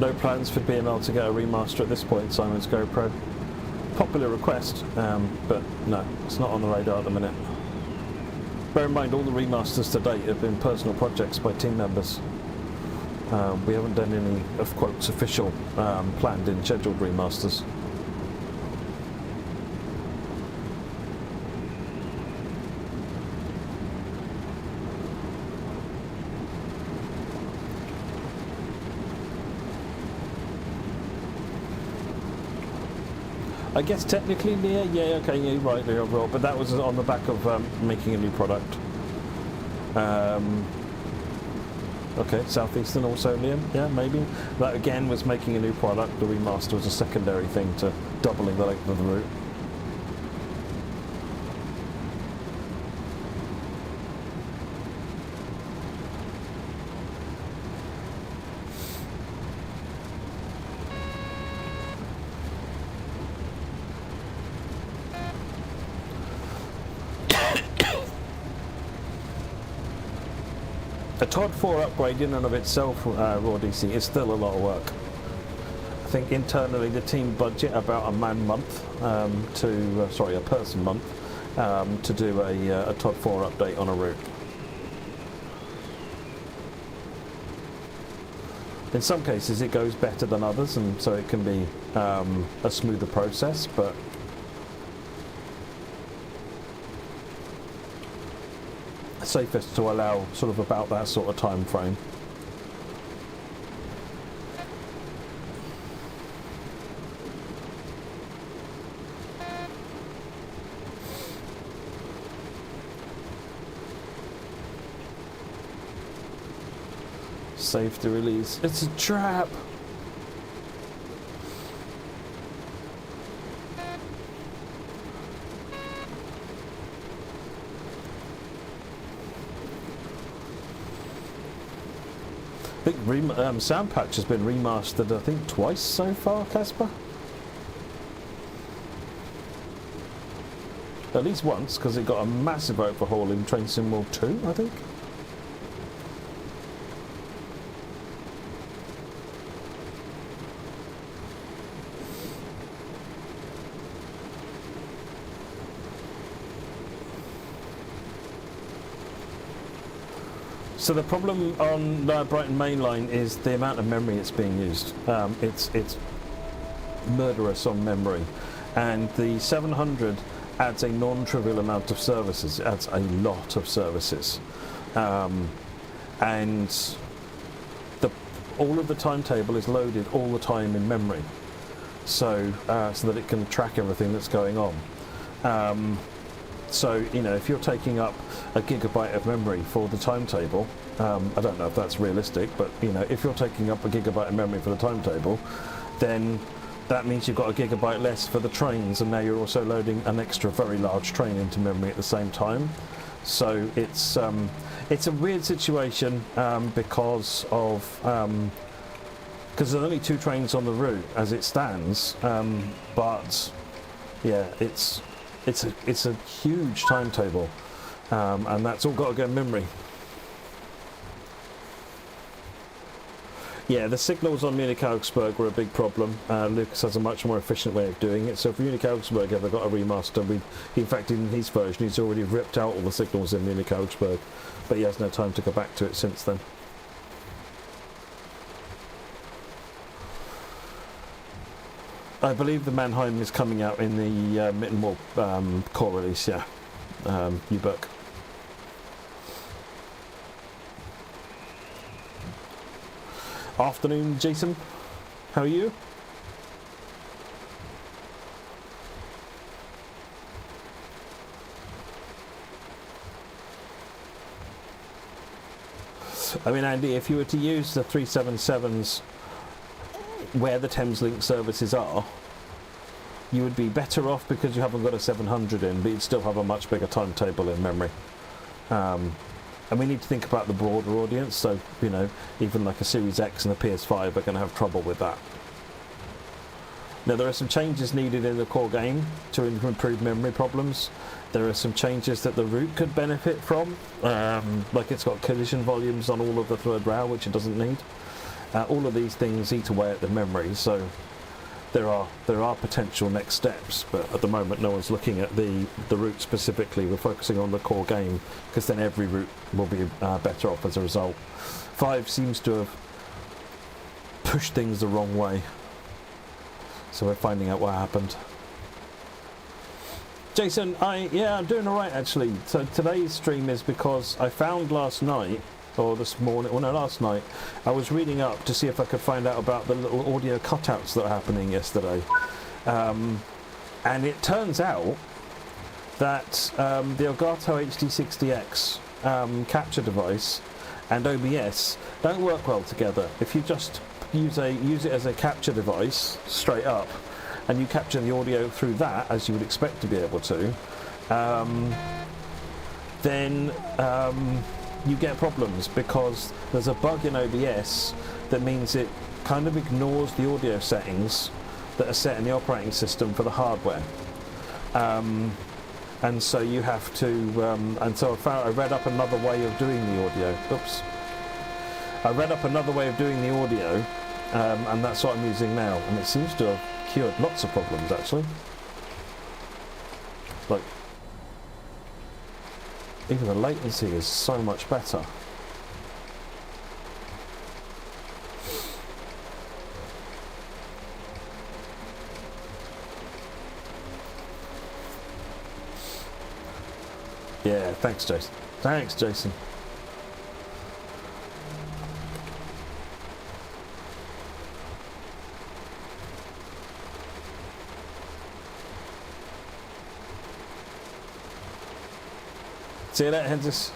No plans for BML to get a remaster at this point, Simon's GoPro. Popular request, but no, it's not on the radar at the minute. Bear in mind, all the remasters to date have been personal projects by team members. We haven't done any, of quotes, official planned and scheduled remasters. I guess technically, yeah, okay, yeah, you're right, overall, but that was on the back of making a new product. Okay, Southeastern also, Liam, yeah, maybe. That again was making a new product. The remaster was a secondary thing to doubling the length of the route. A TOD 4 upgrade in and of itself, raw DC, is still a lot of work. I think internally the team budget about a man month a person month to do a TOD 4 update on a route. In some cases it goes better than others, and so it can be a smoother process, but safest to allow sort of about that sort of time frame. Safety release. It's a trap! I think Sound Patch has been remastered, I think, twice so far, Casper? At least once, because it got a massive overhaul in Train Sim World 2, I think. So the problem on Brighton Main Line is the amount of memory it's being used. It's murderous on memory, and the 700 adds a non-trivial amount of services. It adds a lot of services, and all of the timetable is loaded all the time in memory, so that it can track everything that's going on. So, you know, if you're taking up a gigabyte of memory for the timetable, I don't know if that's realistic, but, you know, if you're taking up a gigabyte of memory for the timetable, then that means you've got a gigabyte less for the trains, and now you're also loading an extra very large train into memory at the same time. So it's a weird situation because there's only 2 trains on the route as it stands, but yeah, it's a huge timetable, and that's all got to go in memory. Yeah, the signals on Munich Augsburg were a big problem. Lucas has a much more efficient way of doing it. So if Munich Augsburg ever got a remaster, in fact in his version he's already ripped out all the signals in Munich Augsburg, but he has no time to go back to it since then. I believe the Mannheim is coming out in the Mittenwald core release, yeah. U-Book. Afternoon, Jason. How are you? I mean, Andy, if you were to use the 377s where the Thameslink services are, you would be better off because you haven't got a 700 in, but you'd still have a much bigger timetable in memory. And we need to think about the broader audience, so, you know, even like a Series X and a PS5 are going to have trouble with that. Now, there are some changes needed in the core game to improve memory problems. There are some changes that the route could benefit from, like it's got collision volumes on all of the third rail, which it doesn't need. All of these things eat away at the memory, so there are potential next steps, but at the moment no one's looking at the route specifically. We're focusing on the core game, because then every route will be better off as a result. 5 seems to have pushed things the wrong way, so we're finding out what happened. Jason, I'm doing alright actually. So today's stream is because I found last night, or this morning, well no, last night, I was reading up to see if I could find out about the little audio cutouts that were happening yesterday. And it turns out that the Elgato HD60X capture device and OBS don't work well together. If you just use it as a capture device straight up, and you capture the audio through that, as you would expect to be able to, then you get problems, because there's a bug in OBS that means it kind of ignores the audio settings that are set in the operating system for the hardware, and so you have to and so I read up another way of doing the audio. I read up another way of doing the audio, and that's what I'm using now, and it seems to have cured lots of problems actually. Like, even the latency is so much better. Yeah, thanks Jason. Thanks Jason. See you later, Hensis.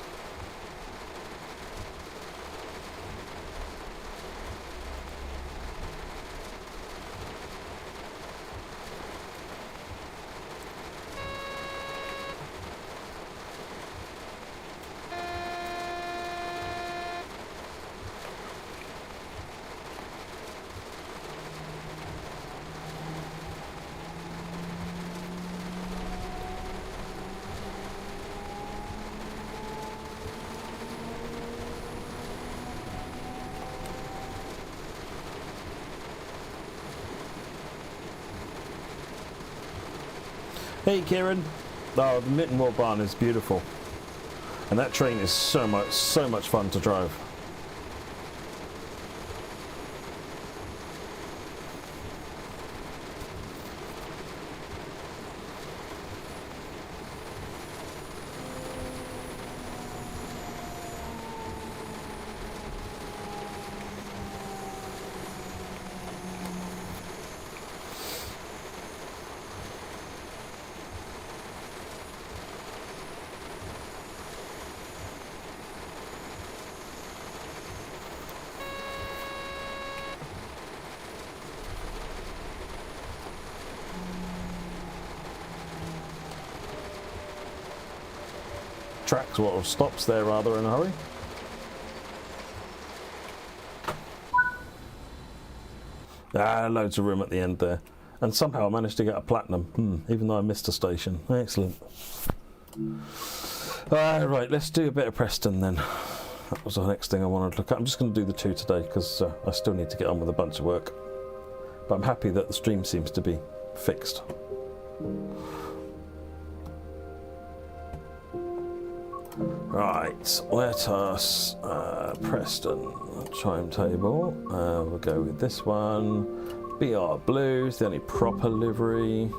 Hey Kieran. Oh, the Mittenwald barn is beautiful, and that train is so much fun to drive. tracks, or stops there rather in a hurry. Loads of room at the end there. And somehow I managed to get a platinum, even though I missed a station. Excellent. Right, let's do a bit of Preston then. That was the next thing I wanted to look at. I'm just going to do the 2 today because I still need to get on with a bunch of work. But I'm happy that the stream seems to be fixed. Right, let us Preston timetable. We'll go with this one. BR Blue is the only proper livery.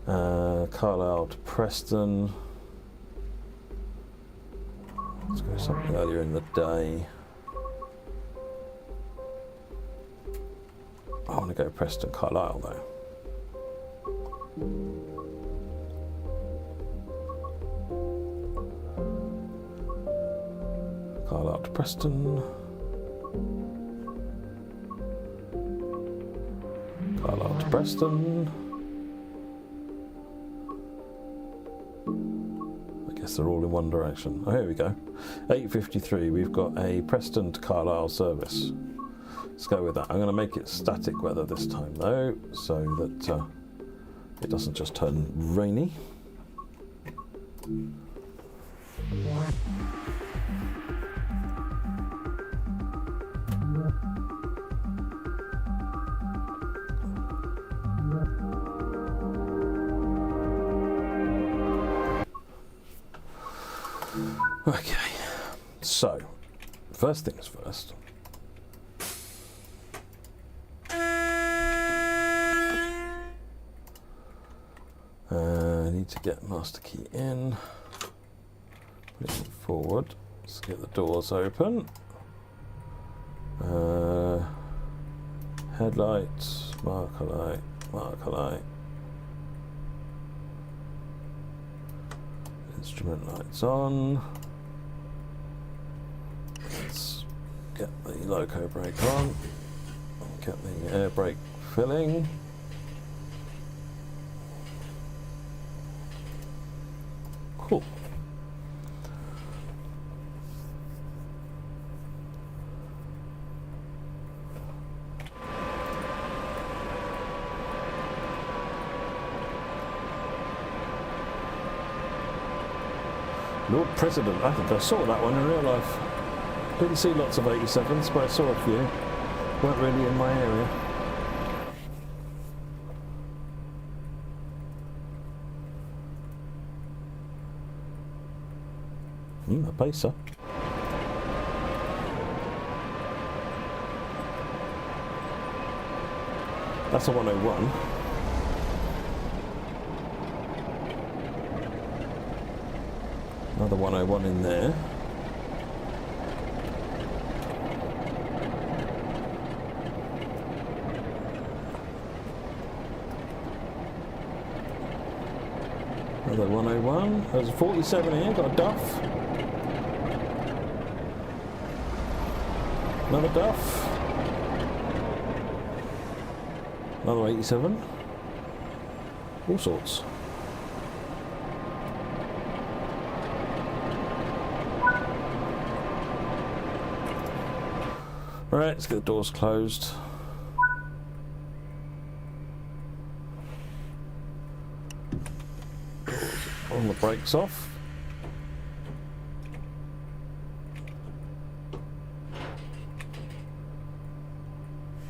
Carlisle to Preston. Let's go something earlier in the day. I want to go Preston Carlisle though. Carlisle to Preston. Carlisle to Preston. I guess they're all in one direction. Oh, here we go. 8:53. We've got a Preston to Carlisle service. Let's go with that. I'm going to make it static weather this time though, so that it doesn't just turn rainy. Okay, so first things first. I need to get master key in, put it forward, let's get the doors open. Headlights, marker light, marker light. Instrument lights on. Let's get the loco brake on, get the air brake filling. Cool. Lord President, I think I saw that one in real life. Didn't see lots of 87s, but I saw a few. Weren't really in my area. A pacer. That's a 101. Another 101 in there. Another 101. There's a 47 here, got a Duff. Another Duff. Another 87. All sorts. Right, let's get the doors closed. All the brakes off.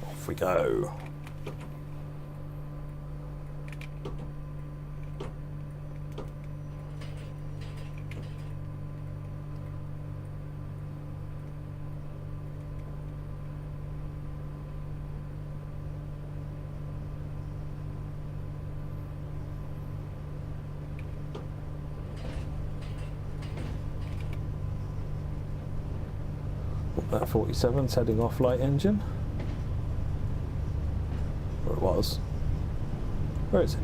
Off we go. That 47's heading off light engine. Or it was. Where is it?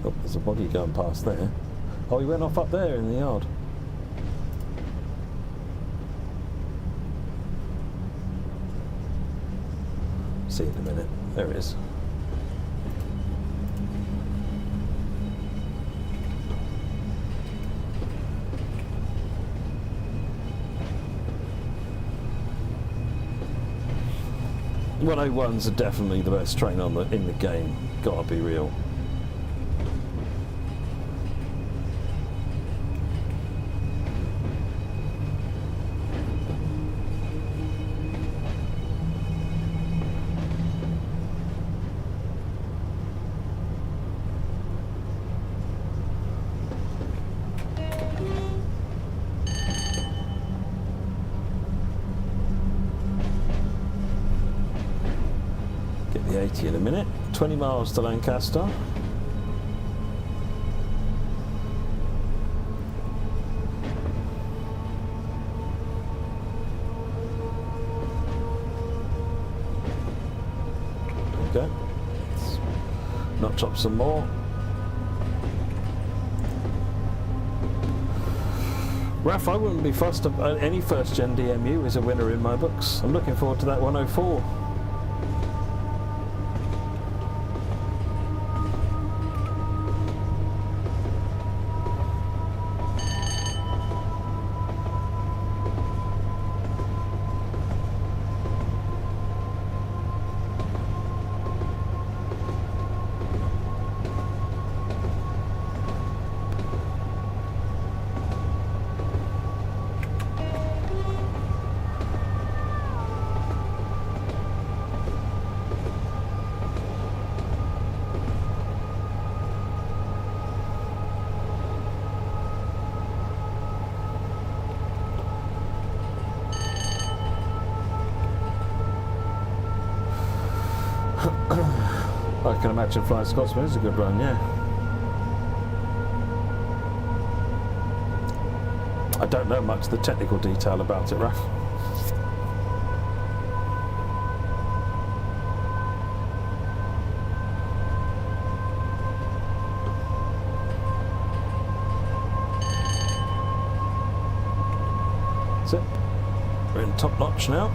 Oh, there's a buggy going past there. Oh, he went off up there in the yard. See in a minute. There it is. 101s are definitely the best train in the game. Gotta be real. The 80 in a minute. 20 miles to Lancaster. Okay. Let's notch up some more. Raf, I wouldn't be fussed about any first gen DMU is a winner in my books. I'm looking forward to that 104. I can imagine Flying Scotsman is a good run, yeah. I don't know much of the technical detail about it, Raf. That's it. We're in top notch now.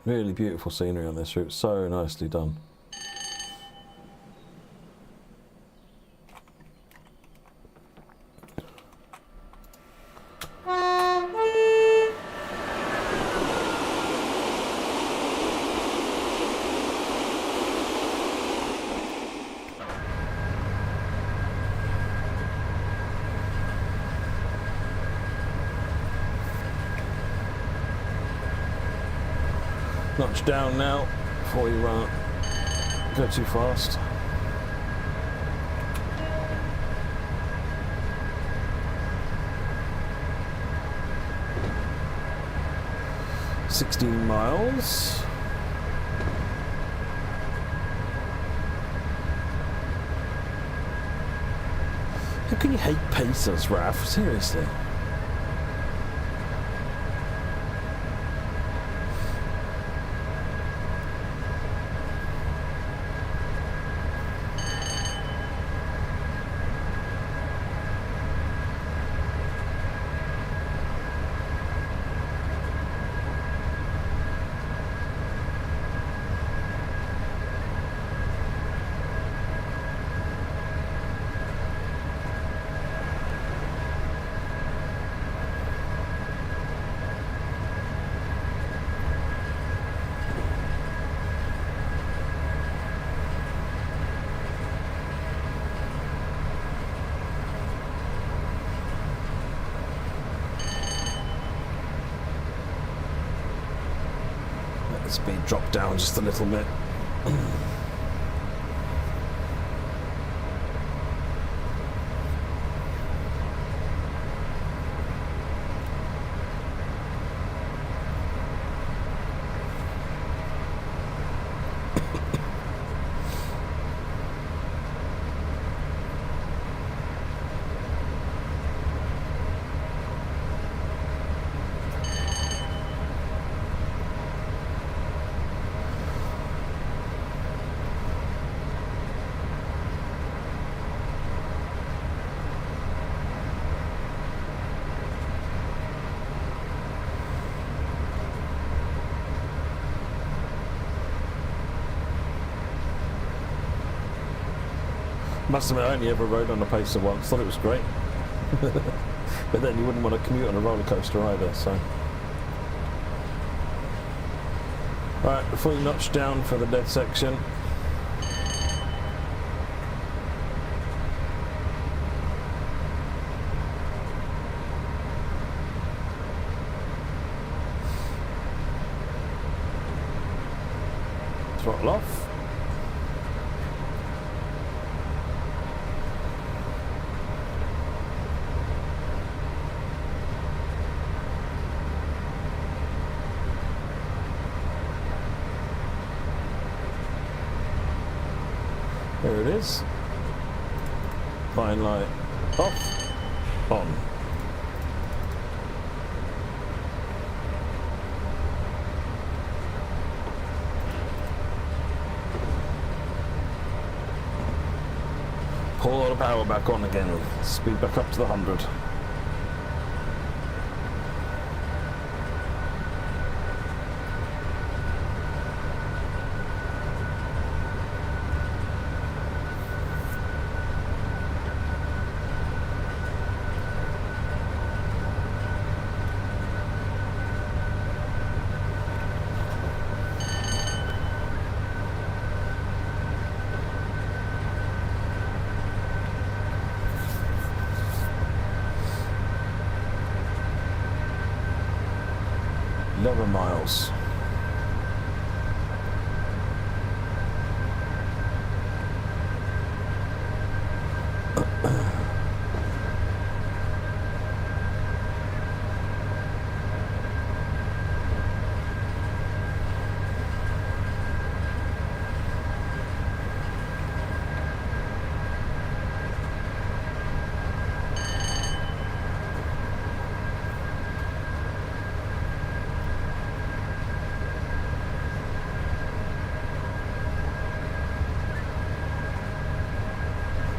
Really beautiful scenery on this route, so nicely done. Notch down now before you go too fast. $16 miles. How can you hate pacers, Raf? Seriously. speed drop down just a little bit. Must admit, I only ever rode on a pacer once, thought it was great. But then you wouldn't want to commute on a roller coaster either, so. Right, fully notched down for the dead section. Throttle off. There it is. Fine light off, on. Pull the power back on again. Speed back up to the 100. Miles.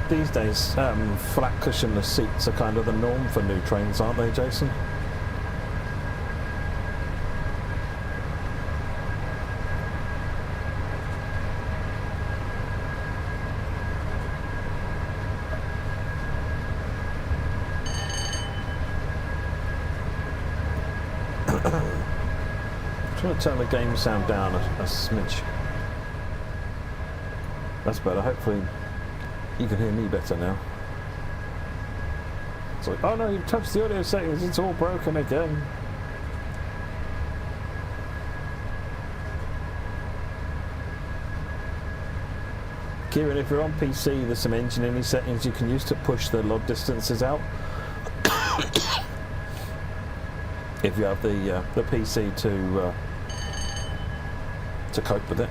These days, flat cushionless seats are kind of the norm for new trains, aren't they, Jason? I'm trying to turn the game sound down a smidge. That's better, hopefully. You can hear me better now. It's like, oh no, you've touched the audio settings, it's all broken again. Kieran, if you're on PC, there's some engineering settings you can use to push the load distances out. If you have the PC to cope with it.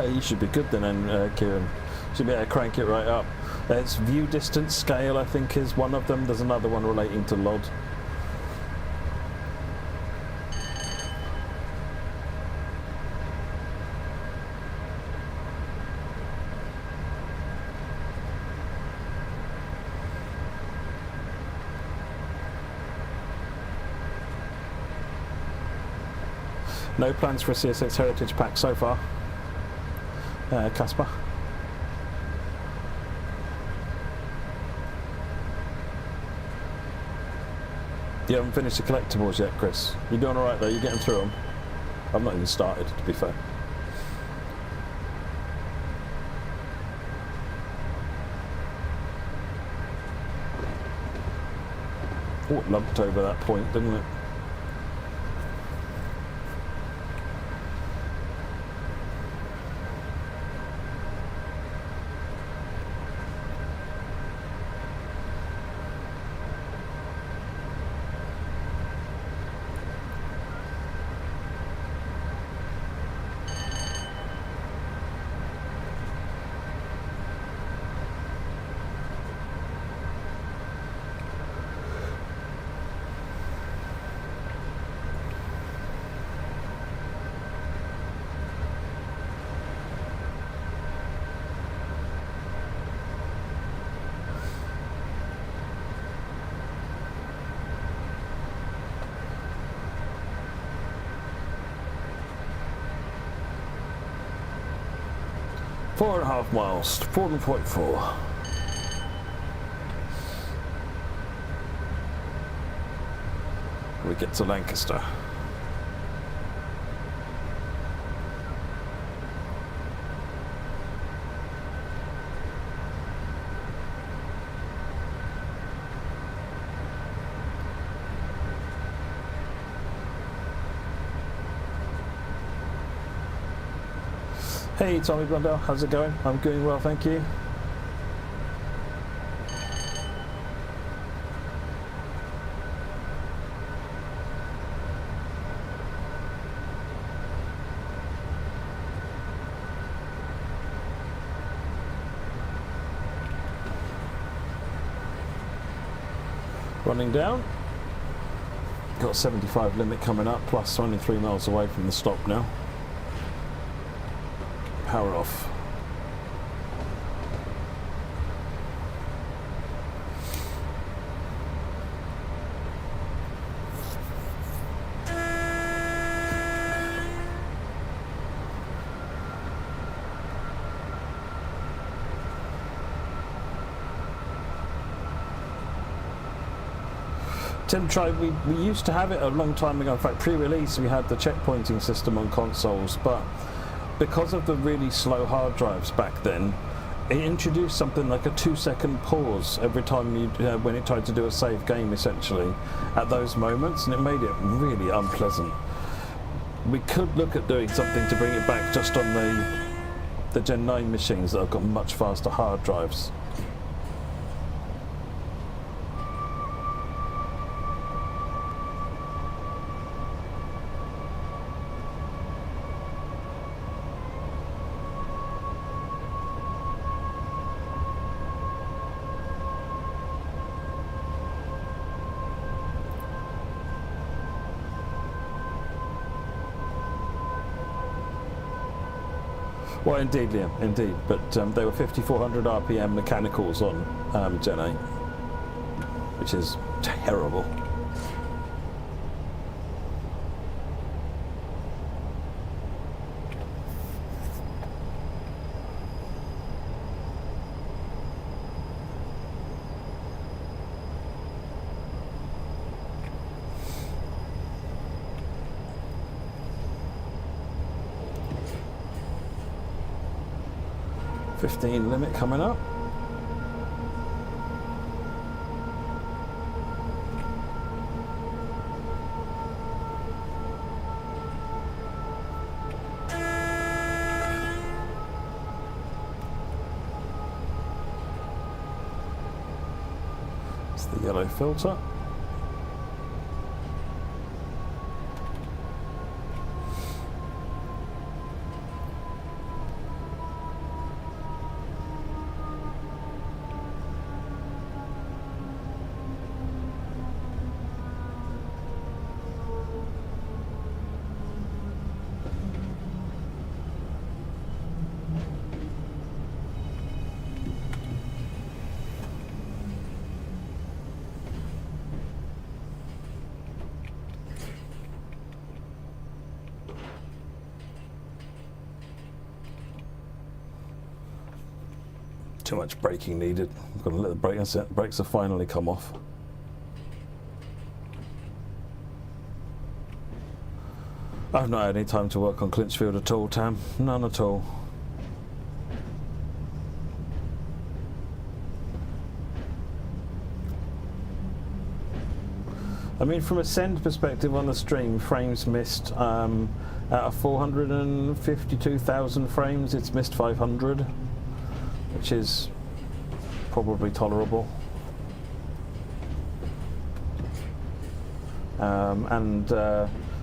You should be good then, Kieran. Should be able to crank it right up. It's view distance scale, I think, is one of them. There's another one relating to LOD. No plans for a CSX Heritage Pack so far. Casper. You haven't finished the collectibles yet, Chris. You're doing alright though, you're getting through them. I've not even started, to be fair. Oh, it lumped over that point, didn't it? Four and a half miles, 4.4. We get to Lancaster. Hey Tommy Blundell, how's it going? I'm doing well, thank you. Running down. Got 75 limit coming up, plus only 3 miles away from the stop now. Power off. Tim tried, we used to have it a long time ago. In fact, pre-release we had the checkpointing system on consoles, but because of the really slow hard drives back then, it introduced something like a 2-second pause every time you, when it tried to do a save game, essentially, at those moments, and it made it really unpleasant. We could look at doing something to bring it back just on the Gen 9 machines that have got much faster hard drives. Well, indeed, Liam, indeed. But they were 5,400 RPM mechanicals on Gen 8, which is terrible. $15 limit coming up. It's the yellow filter. too much braking needed. I've got to let the brake, that's it, brakes have finally come off. I've not had any time to work on Clinchfield at all, Tam. None at all. I mean, from a send perspective on the stream, frames missed. Out of 452,000 frames, it's missed 500, which is probably tolerable.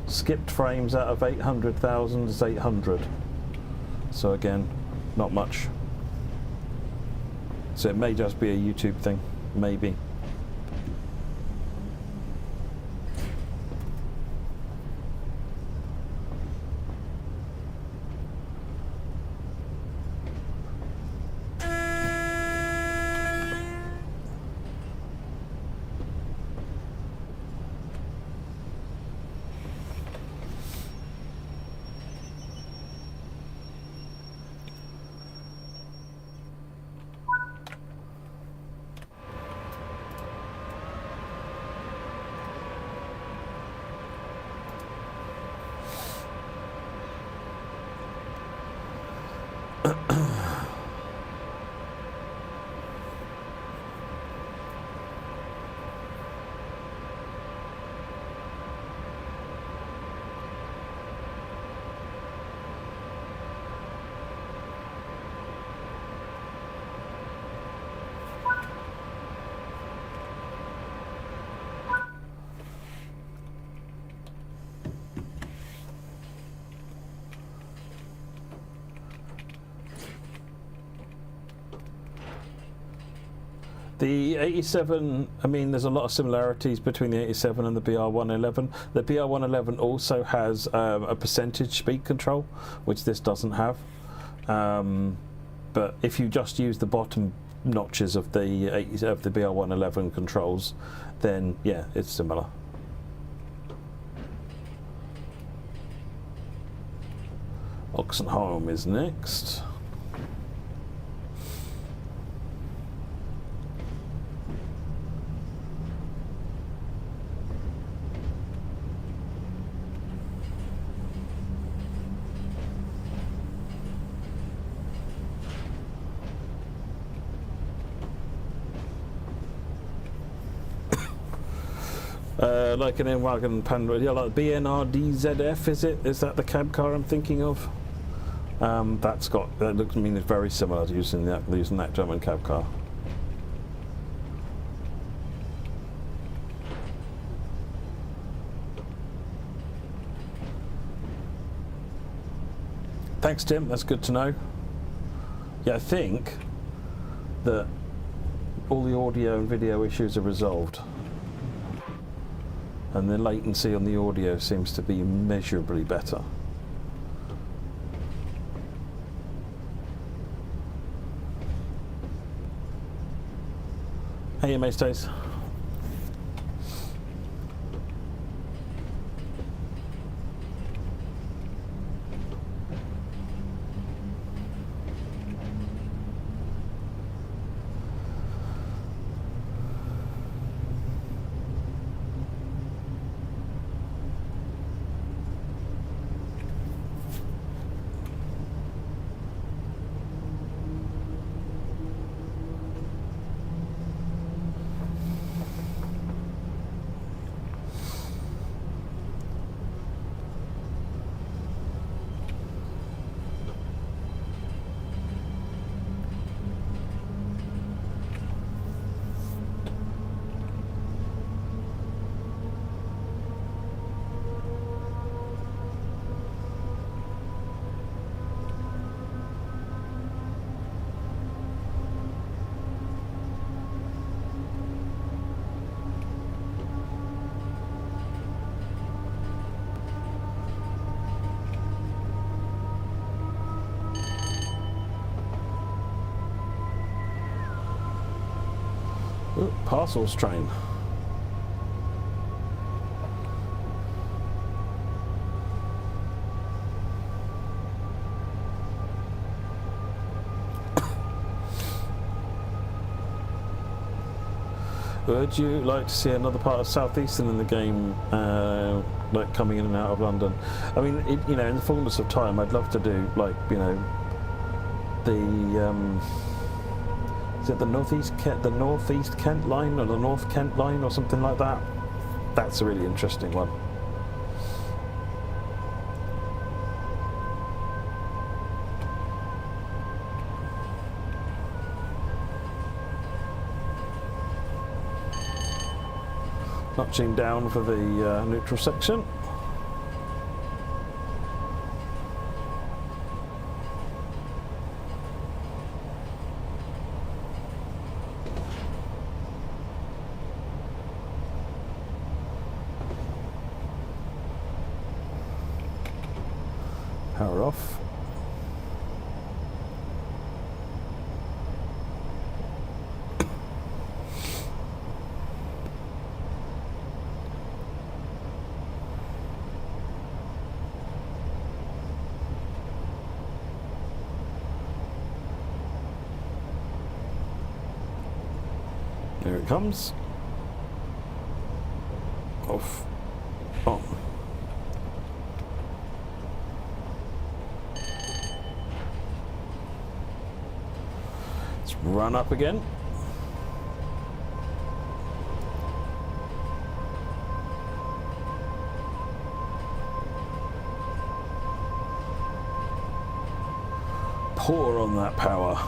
Skipped frames out of 800,000 is 800. So again, not much. So it may just be a YouTube thing, maybe. The 87, I mean, there's a lot of similarities between the 87 and the BR111. The BR111 also has a percentage speed control, which this doesn't have. But if you just use the bottom notches of the BR111 controls, then yeah, it's similar. Oxenholm is next. Like an N-Wagon Panda, yeah, like BNRDZF, is it? Is that the cab car I'm thinking of? That looks, I mean, it's very similar to using that German cab car. Thanks, Tim. That's good to know. Yeah, I think that all the audio and video issues are resolved. And the latency on the audio seems to be measurably better. Hey, Stace. Ooh, parcels train. Would you like to see another part of Southeastern in the game, like coming in and out of London? I mean, you know, in the fullness of time, I'd love to do, like, you know, the is it the Northeast Kent line or the North Kent line or something like that? That's a really interesting one. Notching down for the neutral section. Power off. There it comes. Off. On. Let's run up again. Pour on that power.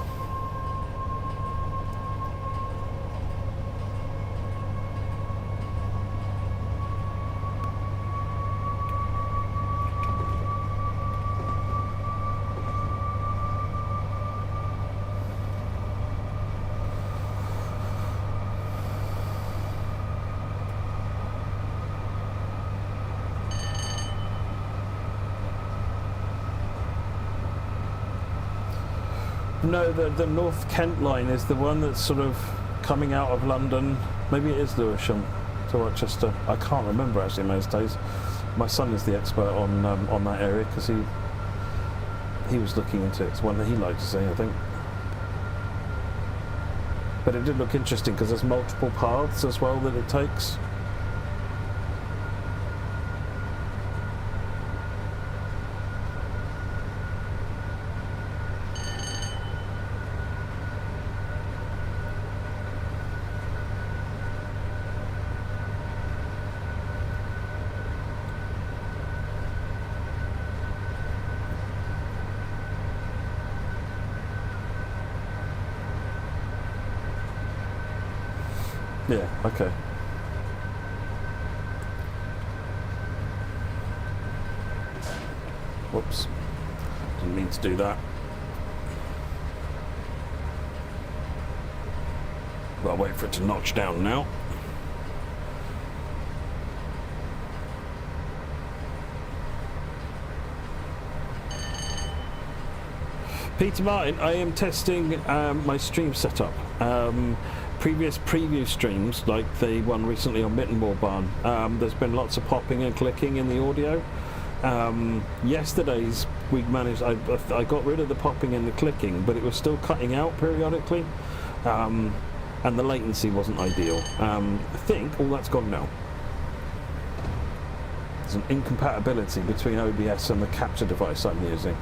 No, the North Kent line is the one that's sort of coming out of London. Maybe it is Lewisham to Rochester. I can't remember actually most days. My son is the expert on that area because he was looking into it. It's one that he liked to see, I think. But it did look interesting because there's multiple paths as well that it takes. Yeah, okay. Whoops. Didn't mean to do that. Well, I'll wait for it to notch down now. Peter Martin, I am testing my stream setup. Previous preview streams, like the one recently on Mittenwall Barn, there's been lots of popping and clicking in the audio. Yesterday's we managed, I got rid of the popping and the clicking, but it was still cutting out periodically, and the latency wasn't ideal. I think all that's gone now. There's an incompatibility between OBS and the capture device I'm using.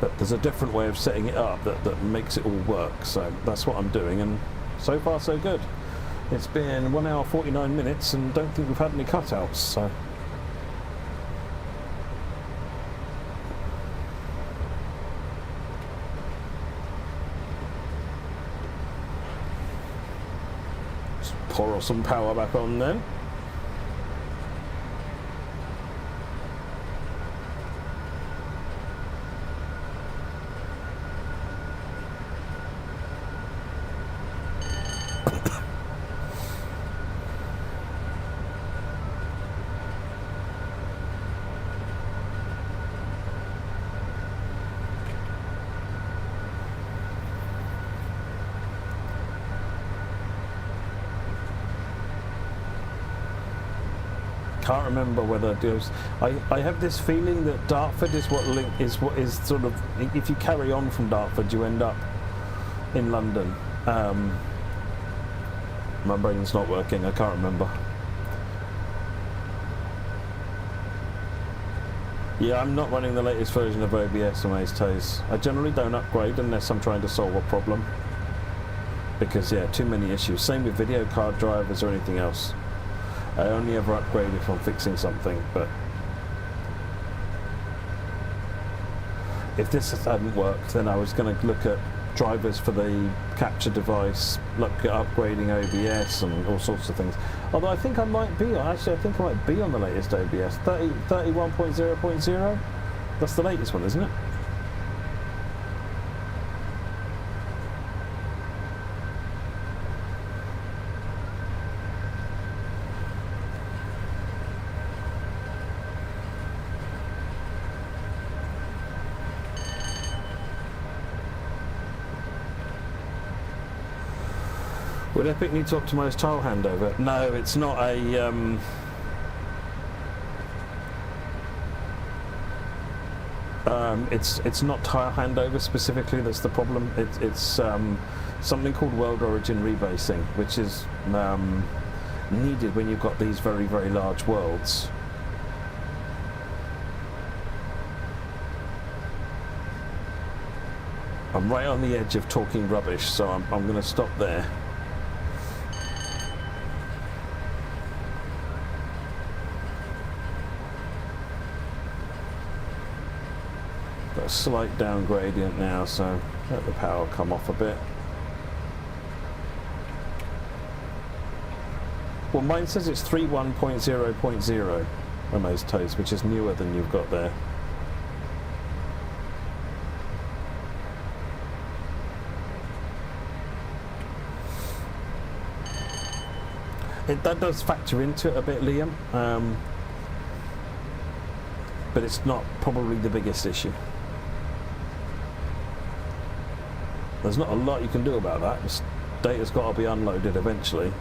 But there's a different way of setting it up that makes it all work, so that's what I'm doing, and so far so good. It's been 1 hour 49 minutes and don't think we've had any cutouts, so just pour some power back on then. Can't remember whether it was. I have this feeling that Dartford is what is sort of, if you carry on from Dartford, you end up in London. My brain's not working, I can't remember. Yeah, I'm not running the latest version of OBS on these toes. I generally don't upgrade unless I'm trying to solve a problem. Because, yeah, too many issues. Same with video card drivers or anything else. I only ever upgrade if I'm fixing something, but... if this hadn't worked, then I was going to look at drivers for the capture device, look at upgrading OBS and all sorts of things. Although I think I might be on, actually I think I might be on the latest OBS, 31.0.0. That's the latest one, isn't it? Would Epic need to optimise tile handover? No, it's not a... it's not tile handover specifically that's the problem. It's something called world origin rebasing, which is needed when you've got these very, very large worlds. I'm right on the edge of talking rubbish, so I'm going to stop there. Got a slight down gradient now, so let the power come off a bit. Well, mine says it's 31.0.0 on those toes, which is newer than you've got there. That does factor into it a bit, Liam, but it's not probably the biggest issue. There's not a lot you can do about that. This data's got to be unloaded eventually.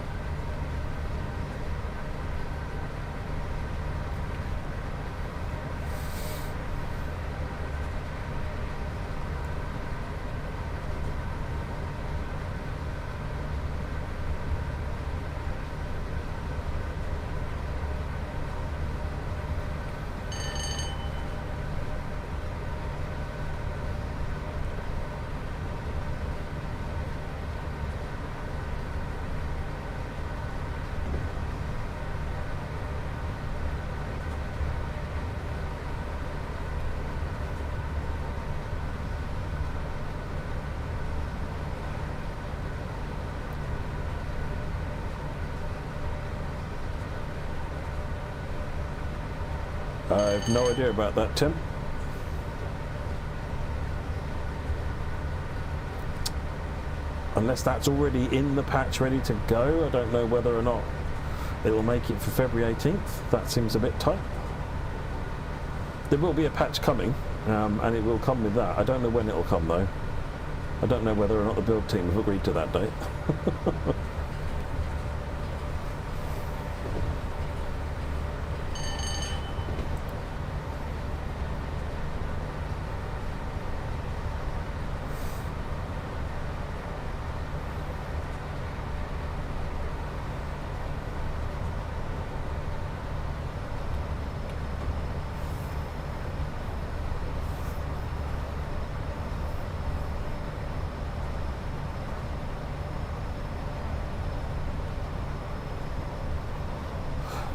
I have no idea about that, Tim. Unless that's already in the patch ready to go, I don't know whether or not it will make it for February 18th. That seems a bit tight. There will be a patch coming, and it will come with that. I don't know when it will come, though. I don't know whether or not the build team have agreed to that date.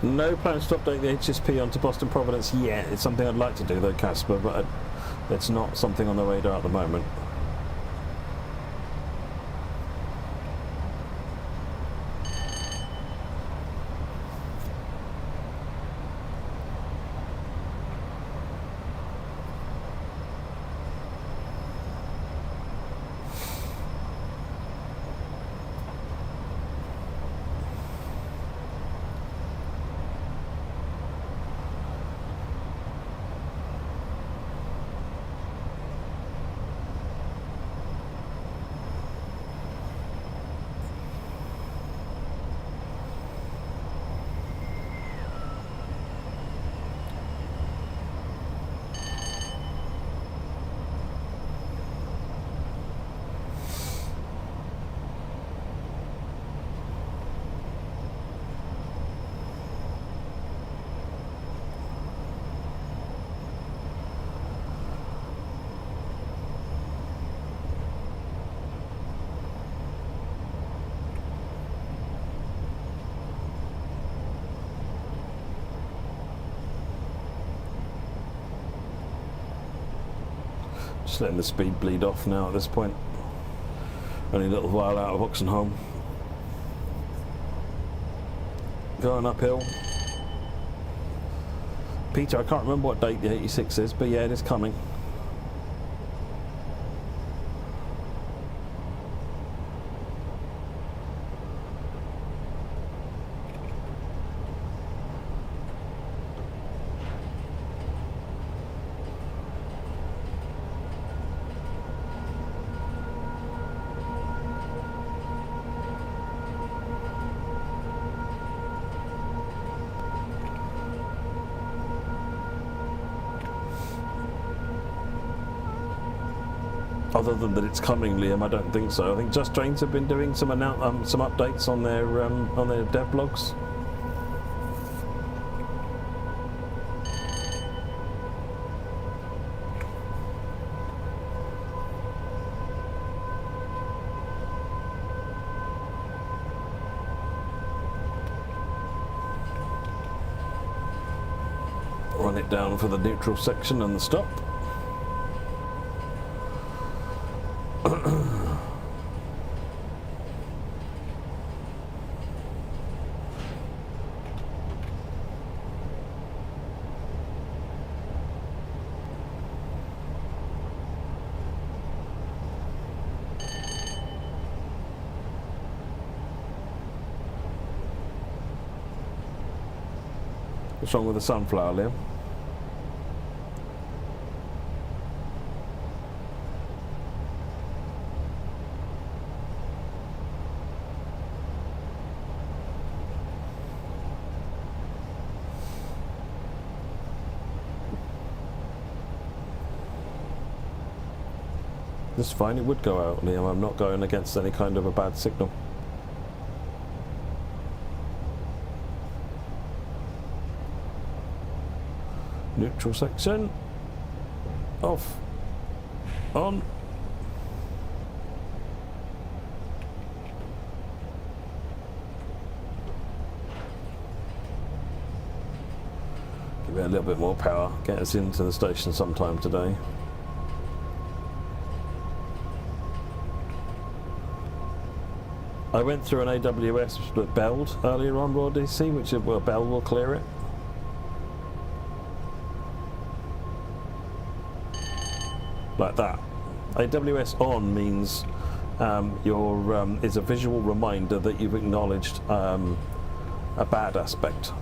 No plans to update the HSP onto Boston Providence yet. It's something I'd like to do though, Casper, but it's not something on the radar at the moment. Just letting the speed bleed off now at this point. Only a little while out of Oxenholm. Going uphill. Peter, I can't remember what date the 86 is, but yeah, it is coming. Other than that it's coming, Liam, I don't think so. I think Just Trains have been doing some updates on their dev blogs. Run it down for the neutral section and the stop. What's wrong with the sunflower, Liam? That's fine, it would go out, Liam. I'm not going against any kind of a bad signal. Neutral section. Off. On. Give it a little bit more power. Get us into the station sometime today. I went through an AWS that belled earlier on Raw DC, which well, Bell will clear it. Like that. AWS on means is a visual reminder that you've acknowledged a bad aspect.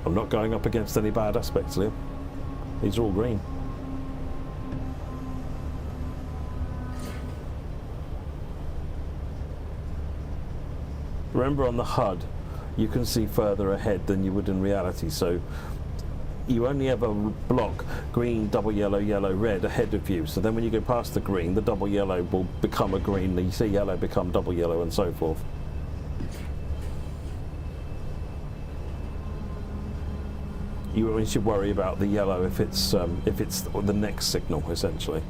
I'm not going up against any bad aspects, Liam. These are all green. Remember, on the HUD, you can see further ahead than you would in reality, so you only ever block green, double yellow, yellow, red ahead of you. So then when you go past the green, the double yellow will become a green, you see yellow become double yellow, and so forth. You only should worry about the yellow if it's the next signal, essentially.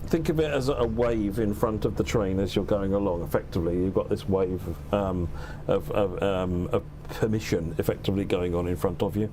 Think of it as a wave in front of the train as you're going along. Effectively, you've got this wave of permission effectively going on in front of you.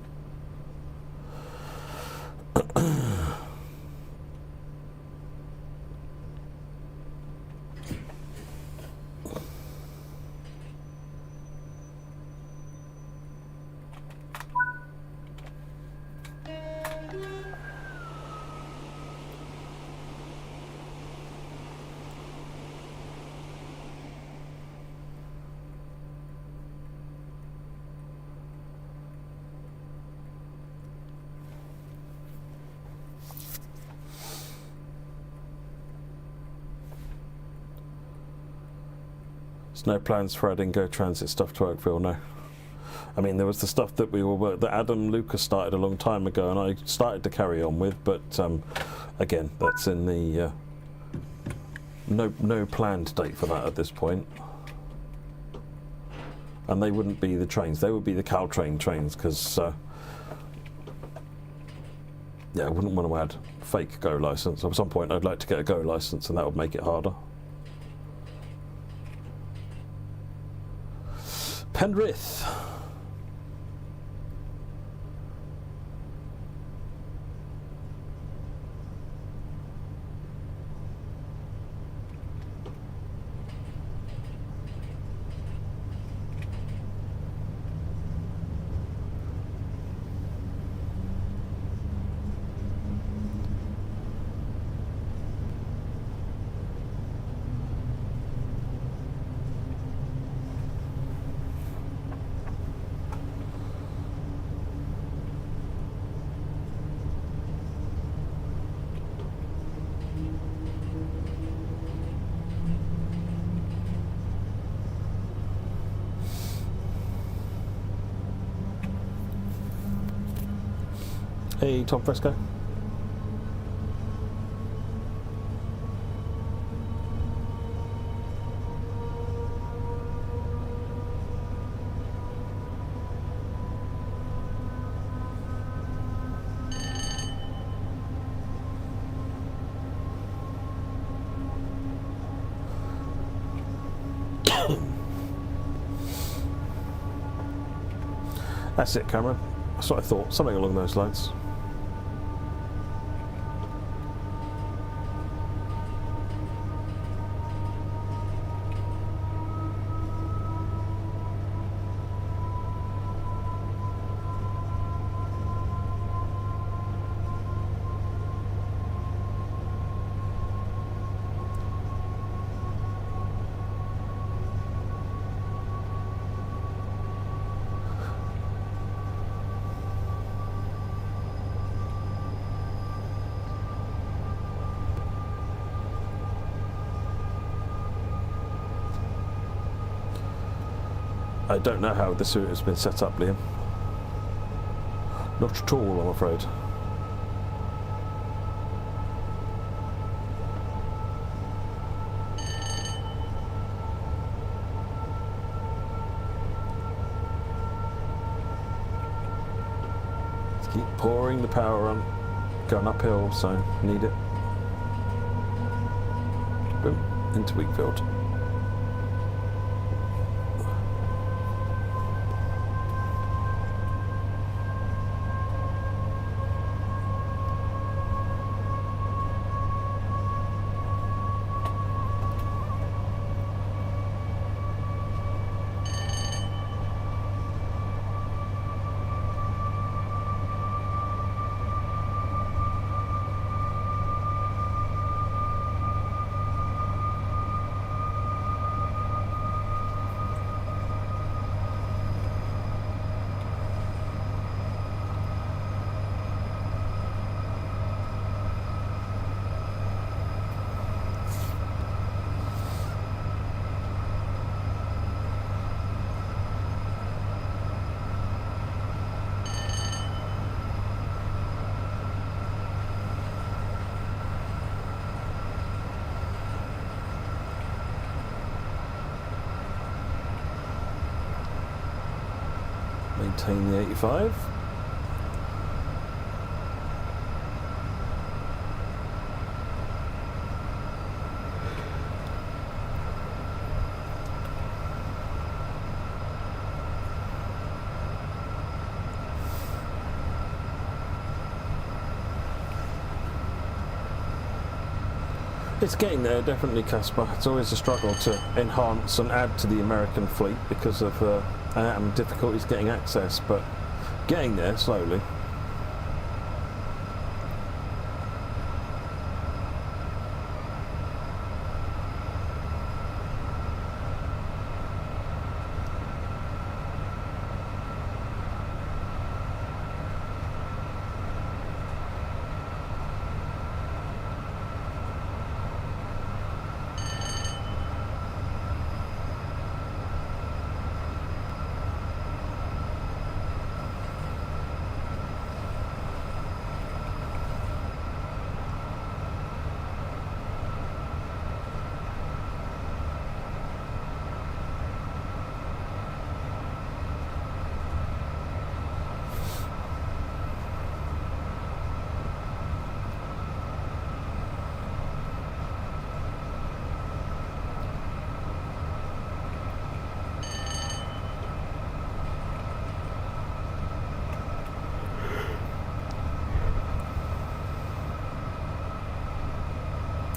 There's no plans for adding Go Transit stuff to Oakville, no. I mean, there was the stuff that that Adam Lucas started a long time ago, and I started to carry on with, but again, that's in the no planned date for that at this point. And they wouldn't be the trains; they would be the Caltrain trains, because yeah, I wouldn't want to add fake Go license. At some point, I'd like to get a Go license, and that would make it harder. Penrith. Hey, Tom Fresco. That's it, Cameron. That's what I thought. Something along those lines. I don't know how this route has been set up, Liam. Not at all, I'm afraid. Let's keep pouring the power on. Going uphill, so need it. Boom, into Wheatfield. Maintain the 85. It's getting there, definitely, Casper. It's always a struggle to enhance and add to the American fleet because of difficulties getting access, but getting there slowly.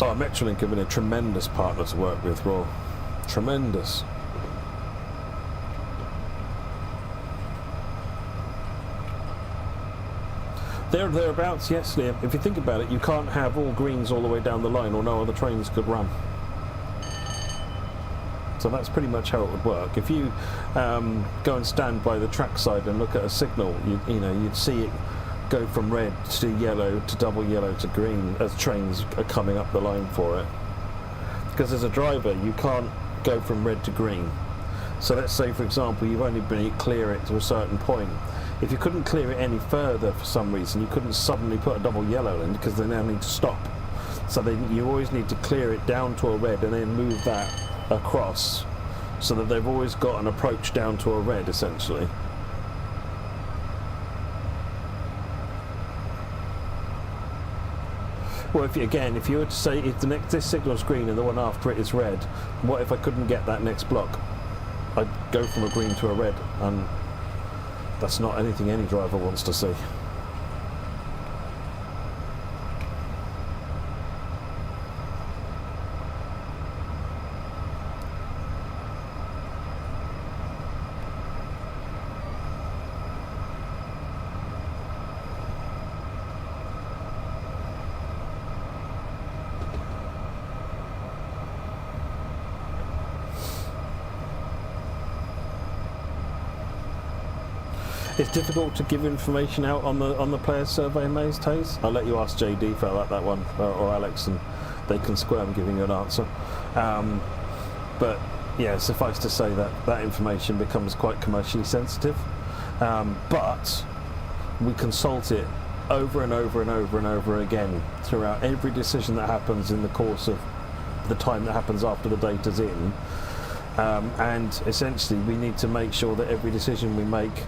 Oh, Metrolink have been a tremendous partner to work with, Raw. Tremendous. Thereabouts, yes, Liam. If you think about it, you can't have all greens all the way down the line, or no other trains could run. So that's pretty much how it would work. If you go and stand by the trackside and look at a signal, you'd see it go from red to yellow to double yellow to green as trains are coming up the line for it. Because as a driver, you can't go from red to green. So let's say, for example, you've only been clear it to a certain point. If you couldn't clear it any further for some reason, you couldn't suddenly put a double yellow in because they now need to stop. So you always need to clear it down to a red and then move that across, so that they've always got an approach down to a red, essentially. Well, if you were to say if this signal's green and the one after it is red, what if I couldn't get that next block? I'd go from a green to a red, and that's not anything any driver wants to see. It's difficult to give information out on the player survey, Maze Taze. I'll let you ask JD about that one, or Alex, and they can squirm giving you an answer. But yeah, suffice to say that information becomes quite commercially sensitive. But we consult it over and over and over and over again throughout every decision that happens in the course of the time that happens after the data's in. And essentially, we need to make sure that every decision we make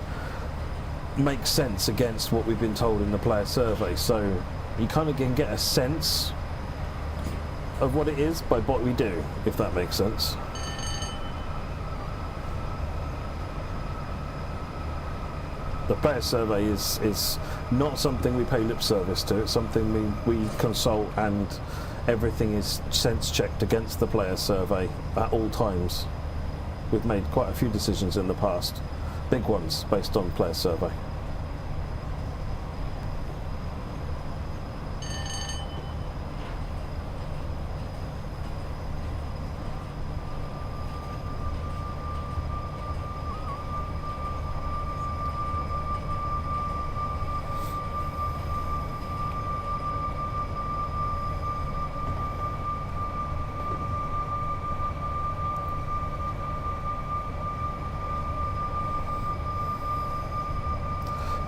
makes sense against what we've been told in the player survey. So you kind of can get a sense of what it is by what we do, if that makes sense. The player survey is not something we pay lip service to. It's something we consult, and everything is sense checked against the player survey at all times. We've made quite a few decisions in the past, big ones based on player survey.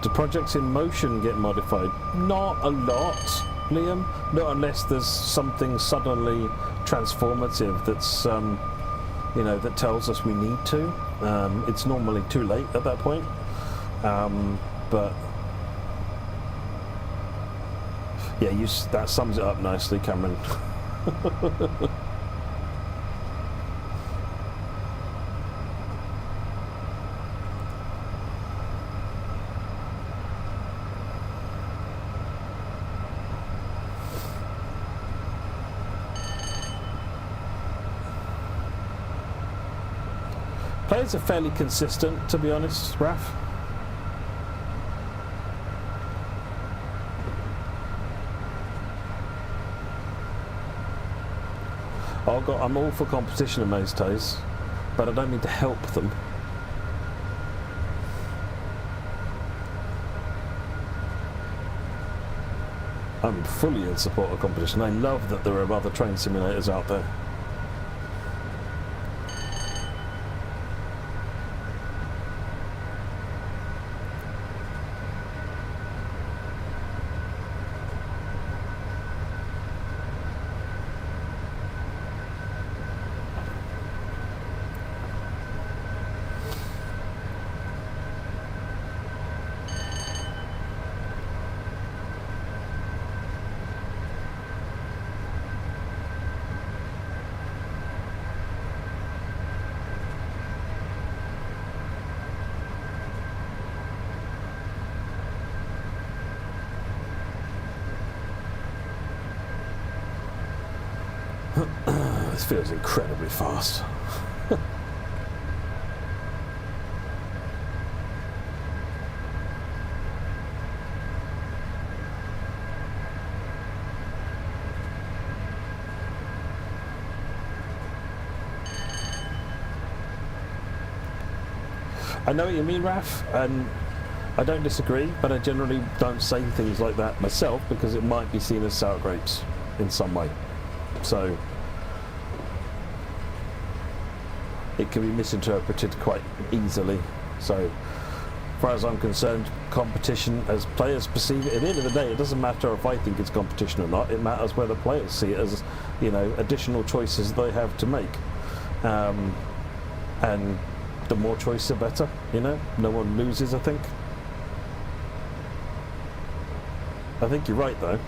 Do projects in motion get modified? Not a lot, Liam. Not unless there's something suddenly transformative that's, that tells us we need to. It's normally too late at that point. But yeah, that sums it up nicely, Cameron. Players are fairly consistent, to be honest, Raf. I'm all for competition in those days, but I don't need to help them. I'm fully in support of competition. I love that there are other train simulators out there. This feels incredibly fast. I know what you mean, Raf, and I don't disagree, but I generally don't say things like that myself because it might be seen as sour grapes in some way. So it can be misinterpreted quite easily. So as far as I'm concerned, competition as players perceive it, at the end of the day, it doesn't matter if I think it's competition or not. It matters whether players see it as, you know, additional choices they have to make. And the more choice, the better, you know? No one loses, I think. I think you're right, though.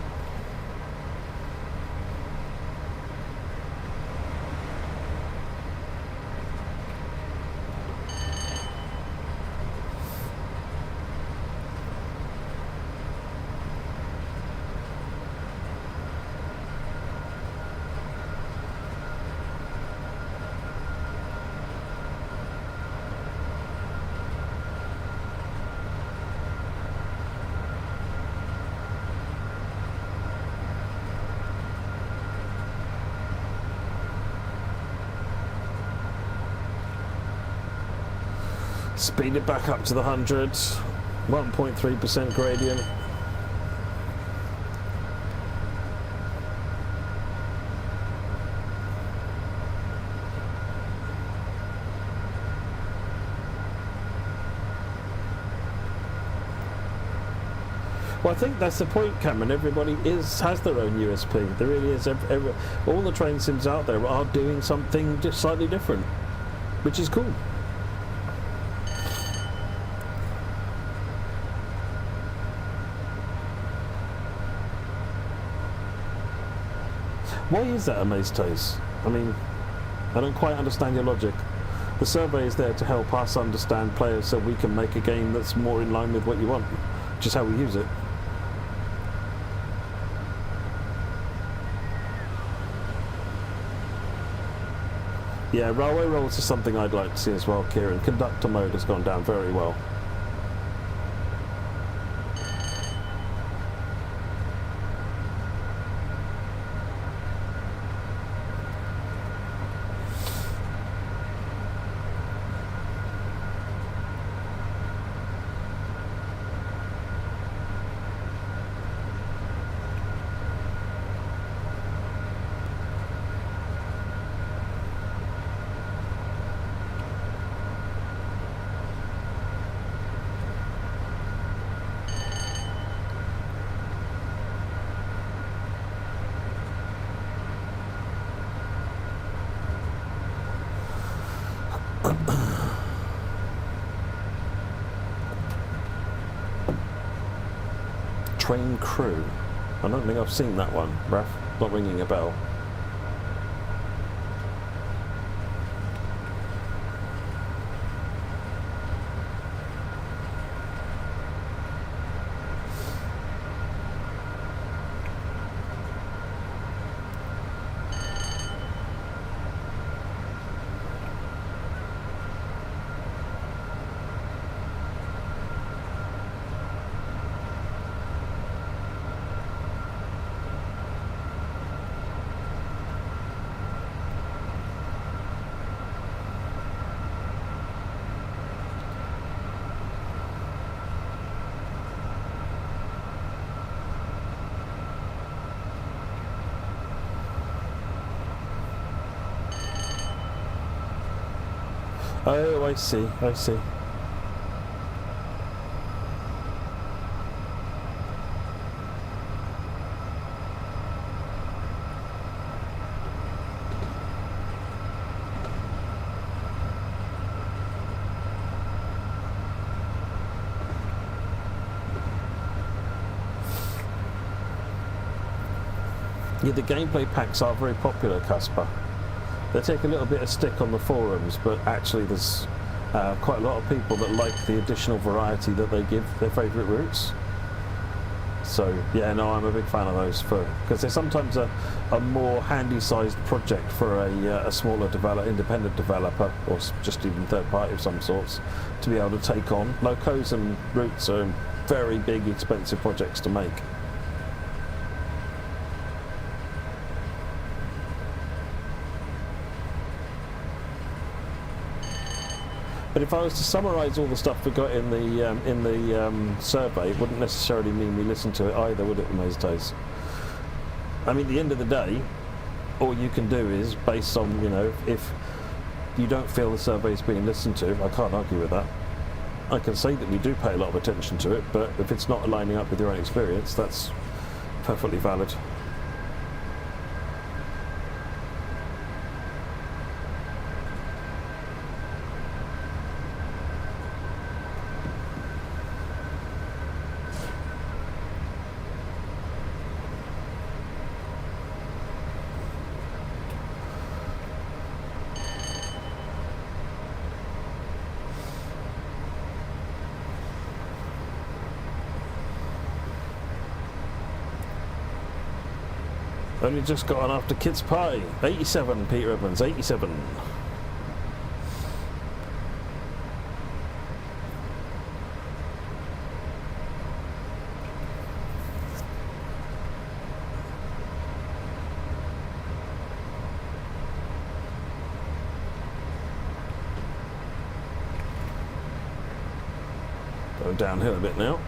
Speed it back up to the hundreds, 1.3% gradient. Well, I think that's the point, Cameron. Everybody has their own USP. There really is. All the train sims out there are doing something just slightly different, which is cool. Why is that, Amaze Taste? I mean, I don't quite understand your logic. The survey is there to help us understand players so we can make a game that's more in line with what you want, which is how we use it. Yeah, railway rolls is something I'd like to see as well, Kieran. Conductor mode has gone down very well. Train crew. I don't think I've seen that one, Raf. Not ringing a bell. Oh, I see, I see. Yeah, the gameplay packs are very popular, Caspar. They take a little bit of stick on the forums, but actually there's quite a lot of people that like the additional variety that they give their favourite routes. So yeah, no, I'm a big fan of those because they're sometimes a more handy-sized project for a smaller independent developer, or just even third party of some sorts, to be able to take on. Locos and routes are very big, expensive projects to make. But if I was to summarise all the stuff we got in the survey, it wouldn't necessarily mean we listen to it either, would it, in those days? I mean, at the end of the day, all you can do is, based on, you know, if you don't feel the survey is being listened to, I can't argue with that. I can say that we do pay a lot of attention to it, but if it's not lining up with your own experience, that's perfectly valid. Only just got on after Kids Pie. 87, Peter Evans, 87. Going downhill a bit now.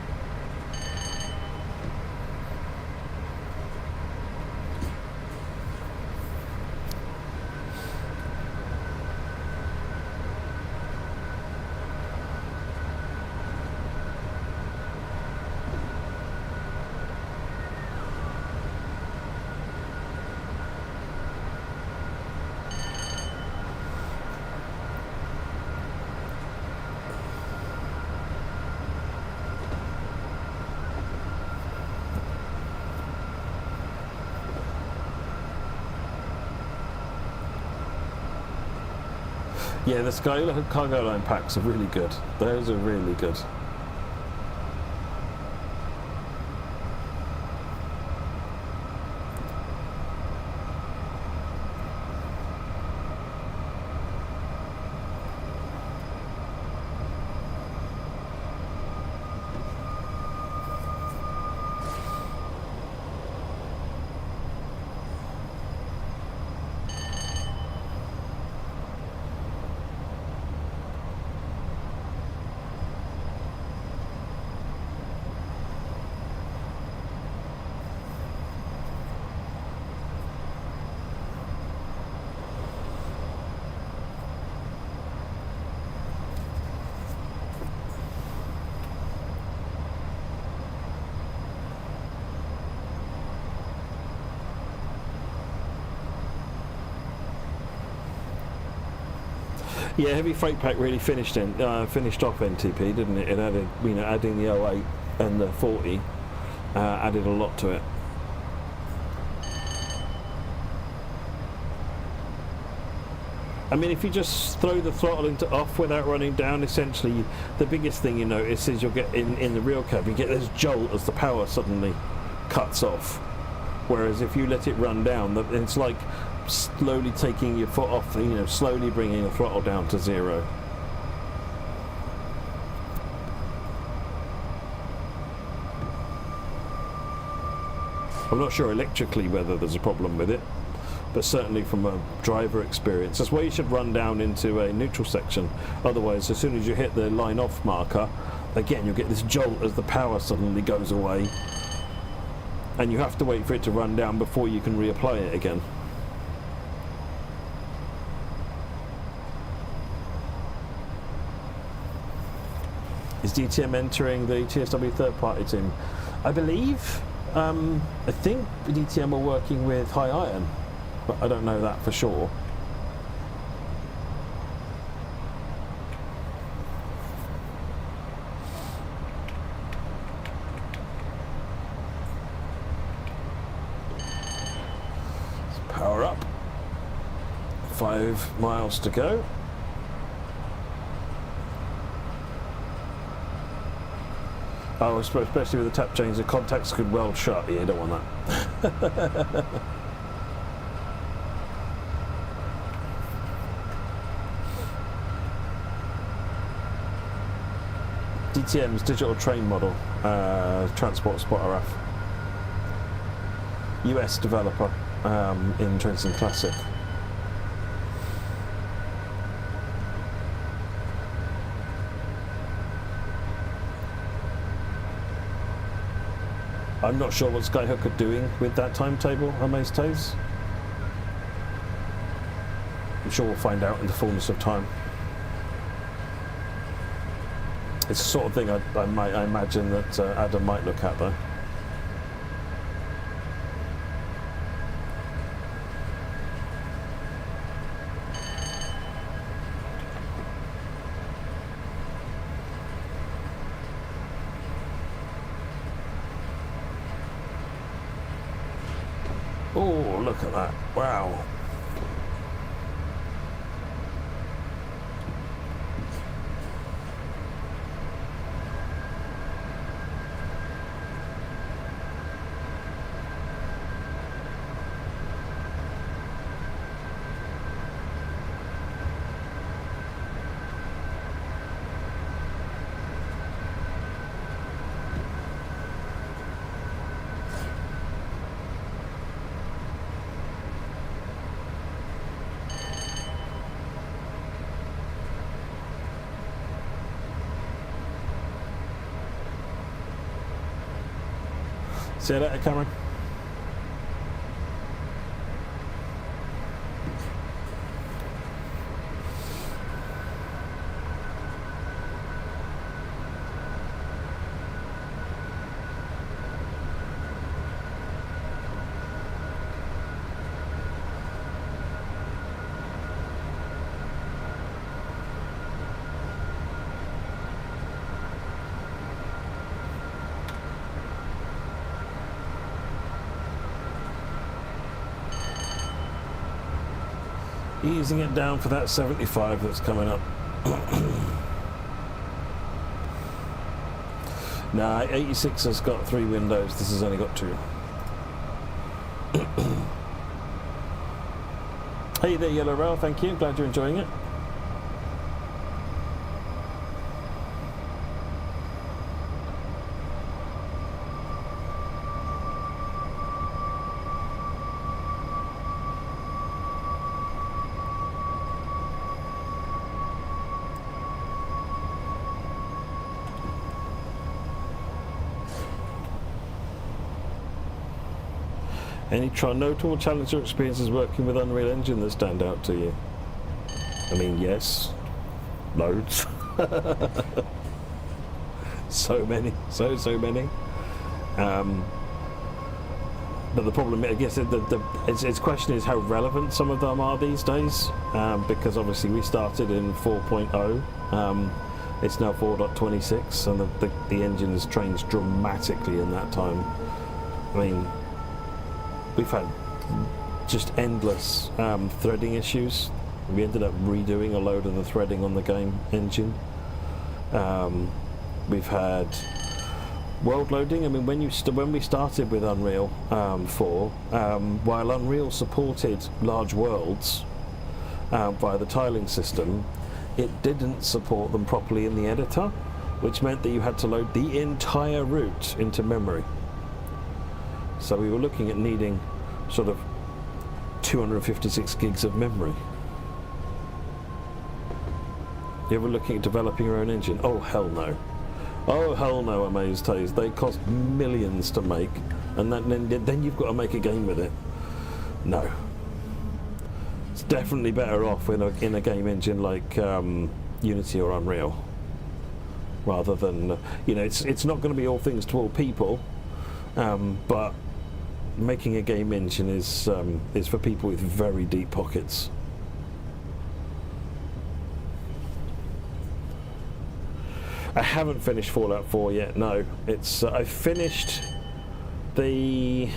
Yeah, the cargo line packs are really good. Those are really good. Yeah, heavy freight pack really finished off NTP, didn't it? It added, you know, adding the 08 and the 40 added a lot to it. I mean, if you just throw the throttle into off without running down, essentially the biggest thing you notice is you'll get in the real cab, you get this jolt as the power suddenly cuts off. Whereas if you let it run down, it's like slowly taking your foot off, you know, slowly bringing the throttle down to zero. I'm not sure electrically whether there's a problem with it, but certainly from a driver experience, that's why you should run down into a neutral section. Otherwise, as soon as you hit the line off marker, again, you'll get this jolt as the power suddenly goes away, and you have to wait for it to run down before you can reapply it again. Is DTM entering the TSW third-party team? I believe. I think DTM are working with High Iron, but I don't know that for sure. Let's power up. 5 miles to go. Oh, especially with the tap chains, the contacts could weld shut. Yeah, you don't want that. DTM's digital train model, Transport Spotter RAF. US developer in Trains Classic. I'm not sure what Skyhook are doing with that timetable, Amaze Taze. I'm sure we'll find out in the fullness of time. It's the sort of thing I imagine that Adam might look at, though. Oh, look at that. Wow. See you later, Cameron. Easing it down for that 75 that's coming up. Nah, 86 has got 3 windows, this has only got 2. Hey there, Yellow Rail, thank you, glad you're enjoying it. Any notable challenge or experiences working with Unreal Engine that stand out to you? I mean, yes, loads. So many, so many. But the problem, I guess, its question is how relevant some of them are these days. Because obviously we started in 4.0. It's now 4.26, and the engine has changed dramatically in that time. I mean, we've had just endless threading issues. We ended up redoing a load of the threading on the game engine. We've had world loading. I mean, when we started with Unreal 4, while Unreal supported large worlds via the tiling system, it didn't support them properly in the editor, which meant that you had to load the entire route into memory. So we were looking at needing sort of 256 gigs of memory. You ever looking at developing your own engine? Oh, hell no. Oh, hell no, Amaze Taze. They cost millions to make, and then you've got to make a game with it. No. It's definitely better off in a game engine like Unity or Unreal, rather than, it's not going to be all things to all people, but making a game engine is for people with very deep pockets. I haven't finished Fallout 4 yet. No, it's I finished there's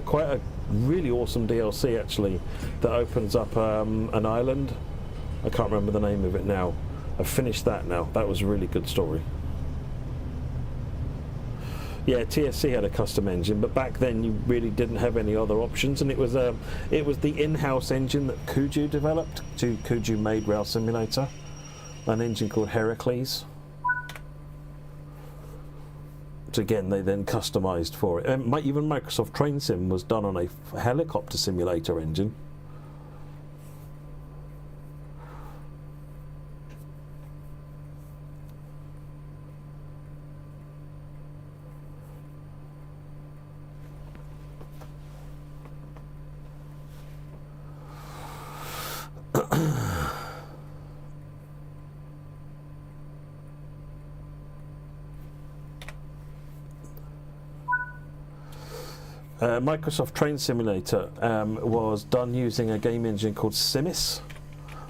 quite a really awesome DLC actually that opens up an island. I can't remember the name of it now. I've finished that now. That was a really good story. Yeah, TSC had a custom engine, but back then you really didn't have any other options, and it was the in-house engine that Kuju developed. Kuju made Rail Simulator, an engine called Heracles. Which again, they then customised for it. And even Microsoft Train Sim was done on a helicopter simulator engine. Microsoft Train Simulator was done using a game engine called Simis,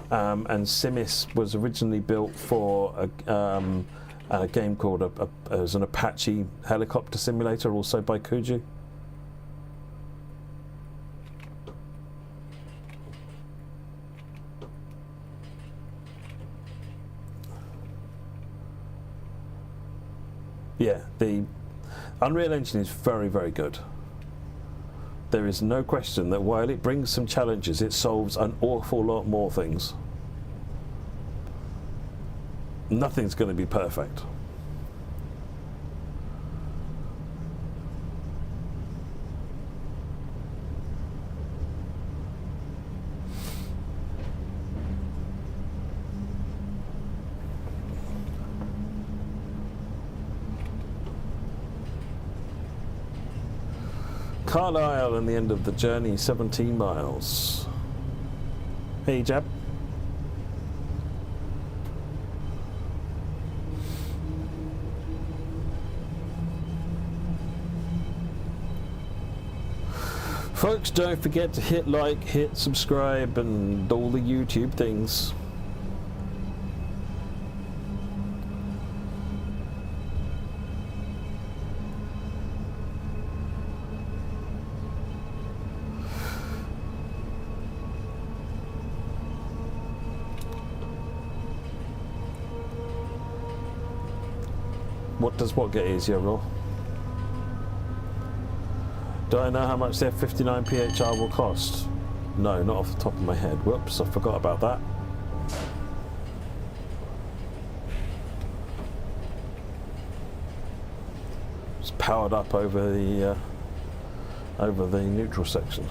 and Simis was originally built for a game called as an Apache helicopter simulator, also by Kuju. Yeah, the Unreal Engine is very, very good. There is no question that while it brings some challenges, it solves an awful lot more things. Nothing's going to be perfect. Carlisle and the end of the journey, 17 miles. Hey, Jab. Folks, don't forget to hit like, hit subscribe, and all the YouTube things. What does what get easier, Raw? Do I know how much their 59 PHR will cost? No, not off the top of my head. Whoops, I forgot about that. It's powered up over the neutral section.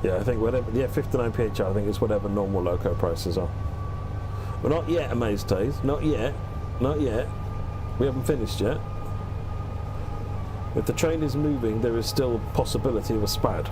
Yeah, I think whatever, yeah, 59 PHR, I think it's whatever normal loco prices are. But not yet, Amaze Days. Not yet. Not yet. We haven't finished yet. If the train is moving, there is still a possibility of a SPAD.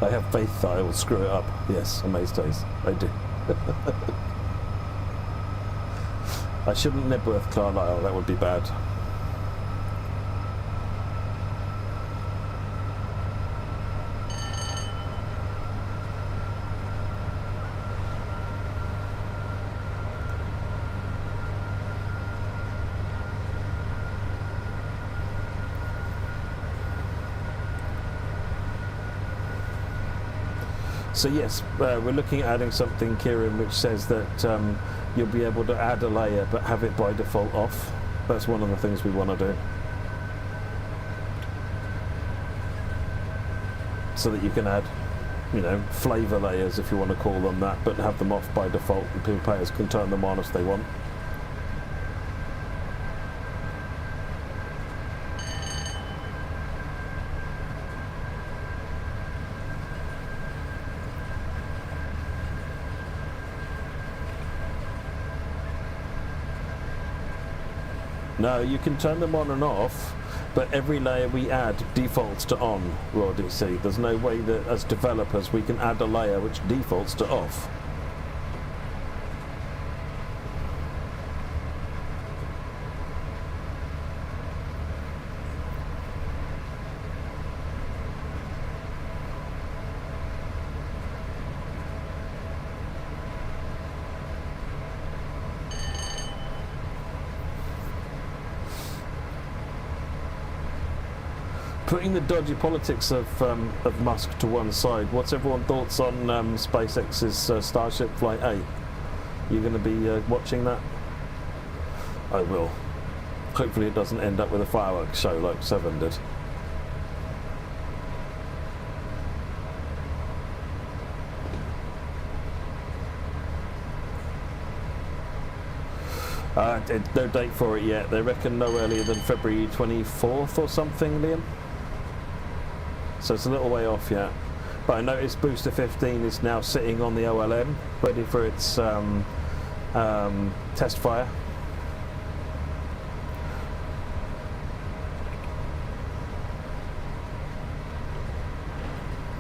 I have faith that I will screw it up. Yes, Amaze Days. I do. I shouldn't Nebworth Carlisle, that would be bad. So yes, we're looking at adding something, Kieran, which says that you'll be able to add a layer but have it by default off. That's one of the things we want to do. So that you can add, you know, flavour layers, if you want to call them that, but have them off by default, and people players can turn them on as they want. No, you can turn them on and off, but every layer we add defaults to on, Raw DC. There's no way that as developers we can add a layer which defaults to off. Putting the dodgy politics of Musk to one side, what's everyone's thoughts on SpaceX's Starship Flight 8? You're going to be watching that? I will. Hopefully it doesn't end up with a fireworks show like 7 did. No date for it yet. They reckon no earlier than February 24th or something, Liam. So it's a little way off yet. But I noticed Booster 15 is now sitting on the OLM, ready for its test fire.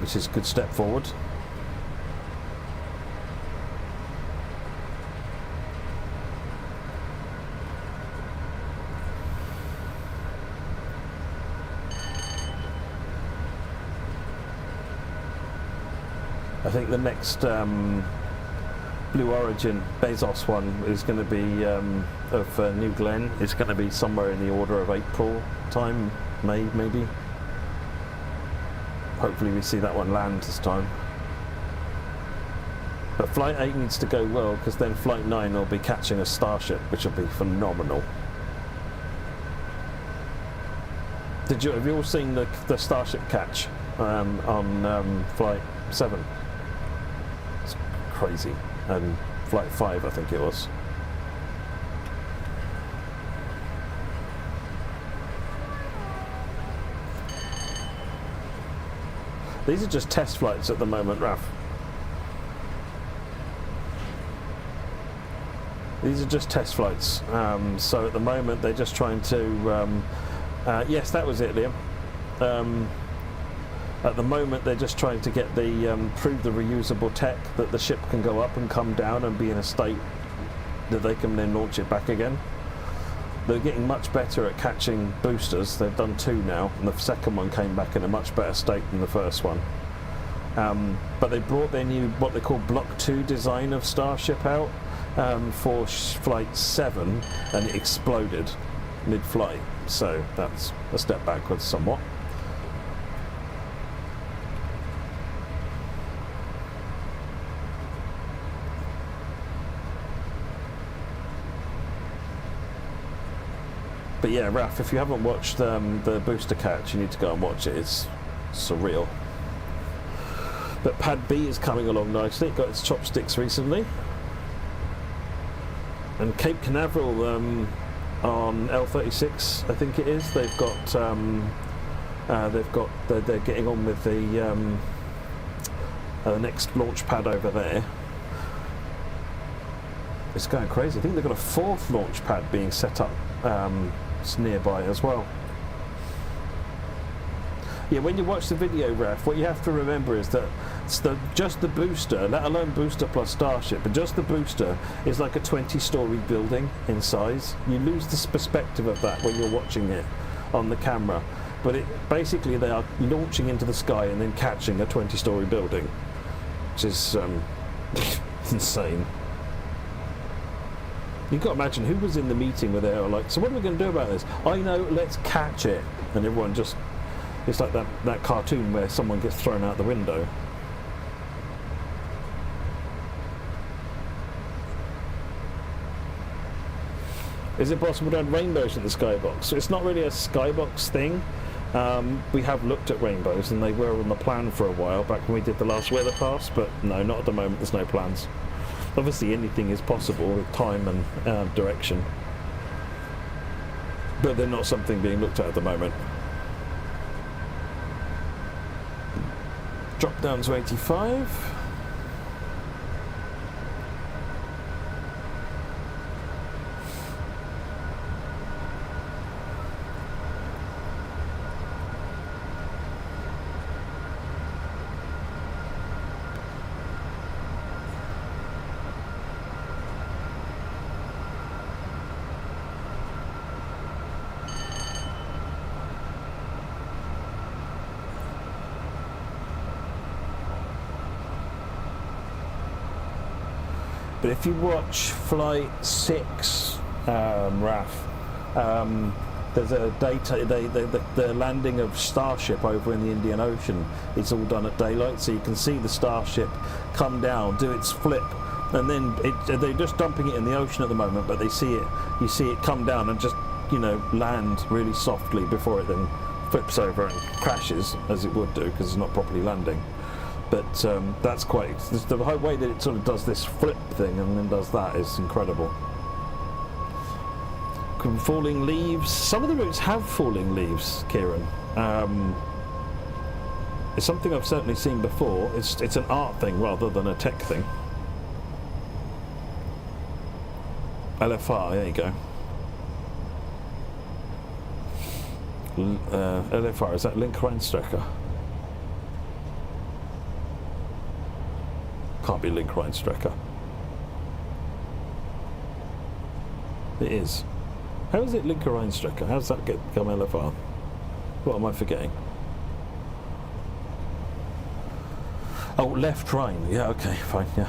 Which is a good step forward. I think the next Blue Origin Bezos one is going to be of New Glenn. It's going to be somewhere in the order of April time, May maybe. Hopefully we see that one land this time. But Flight 8 needs to go well, because then Flight 9 will be catching a Starship, which will be phenomenal. Have you all seen the Starship catch on Flight 7? It's crazy. And Flight 5, I think it was. These are just test flights at the moment, Raf. These are just test flights. So at the moment they're just trying to... yes, that was it, Liam. At the moment they're just trying to get the prove the reusable tech, that the ship can go up and come down and be in a state that they can then launch it back again. They're getting much better at catching boosters. They've done 2 now, and the second one came back in a much better state than the first one. But they brought their new, what they call Block 2 design of Starship out for Flight 7, and it exploded mid-flight. So that's a step backwards somewhat. But yeah, Raf, if you haven't watched the booster catch, you need to go and watch it. It's surreal. But Pad B is coming along nicely. It got its chopsticks recently. And Cape Canaveral on L36, I think it is. They're getting on with the next launch pad over there. It's going crazy. I think they've got a 4th launch pad being set up. It's nearby as well. Yeah, when you watch the video, Raf, what you have to remember is that just the booster, let alone booster plus Starship, but just the booster is like a 20-story building in size. You lose the perspective of that when you're watching it on the camera. But basically they are launching into the sky and then catching a 20-story building, which is insane. You've got to imagine who was in the meeting where they were like, so what are we going to do about this? I know, let's catch it. And everyone just, it's like that cartoon where someone gets thrown out the window. Is it possible to add rainbows in the skybox? So it's not really a skybox thing. We have looked at rainbows, and they were on the plan for a while back when we did the last weather pass, but no, not at the moment. There's no plans. Obviously anything is possible with time and direction, but they're not something being looked at the moment. Drop down to 85. But if you watch Flight 6, RAF, there's a data, the landing of Starship over in the Indian Ocean, it's all done at daylight, so you can see the Starship come down, do its flip, and then they're just dumping it in the ocean at the moment, but you see it come down and just, land really softly before it then flips over and crashes, as it would do, because it's not properly landing. But that's quite, the whole way that it sort of does this flip thing and then does that is incredible. Falling leaves. Some of the routes have falling leaves, Kieran. It's something I've certainly seen before. It's an art thing rather than a tech thing. LFR, there you go. LFR, is that Link Reinstrecker? Can't be Link Reinstrecker. It is. How is it Link Reinstrecker? How does that become LFR? What am I forgetting? Oh, left Rhine. Yeah, okay, fine, yeah.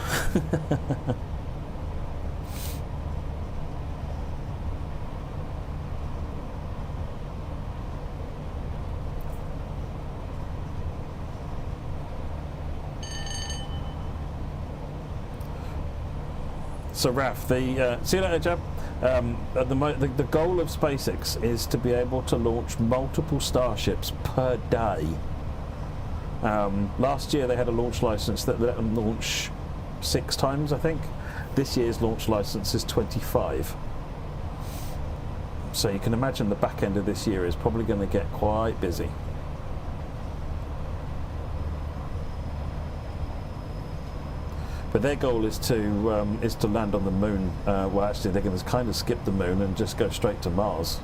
So Raf, see you later, Jab. The goal of SpaceX is to be able to launch multiple Starships per day. Last year they had a launch license that let them launch 6 times, I think. This year's launch license is 25. So you can imagine the back end of this year is probably going to get quite busy. But their goal is to land on the moon. Well, actually, they're going to kind of skip the moon and just go straight to Mars.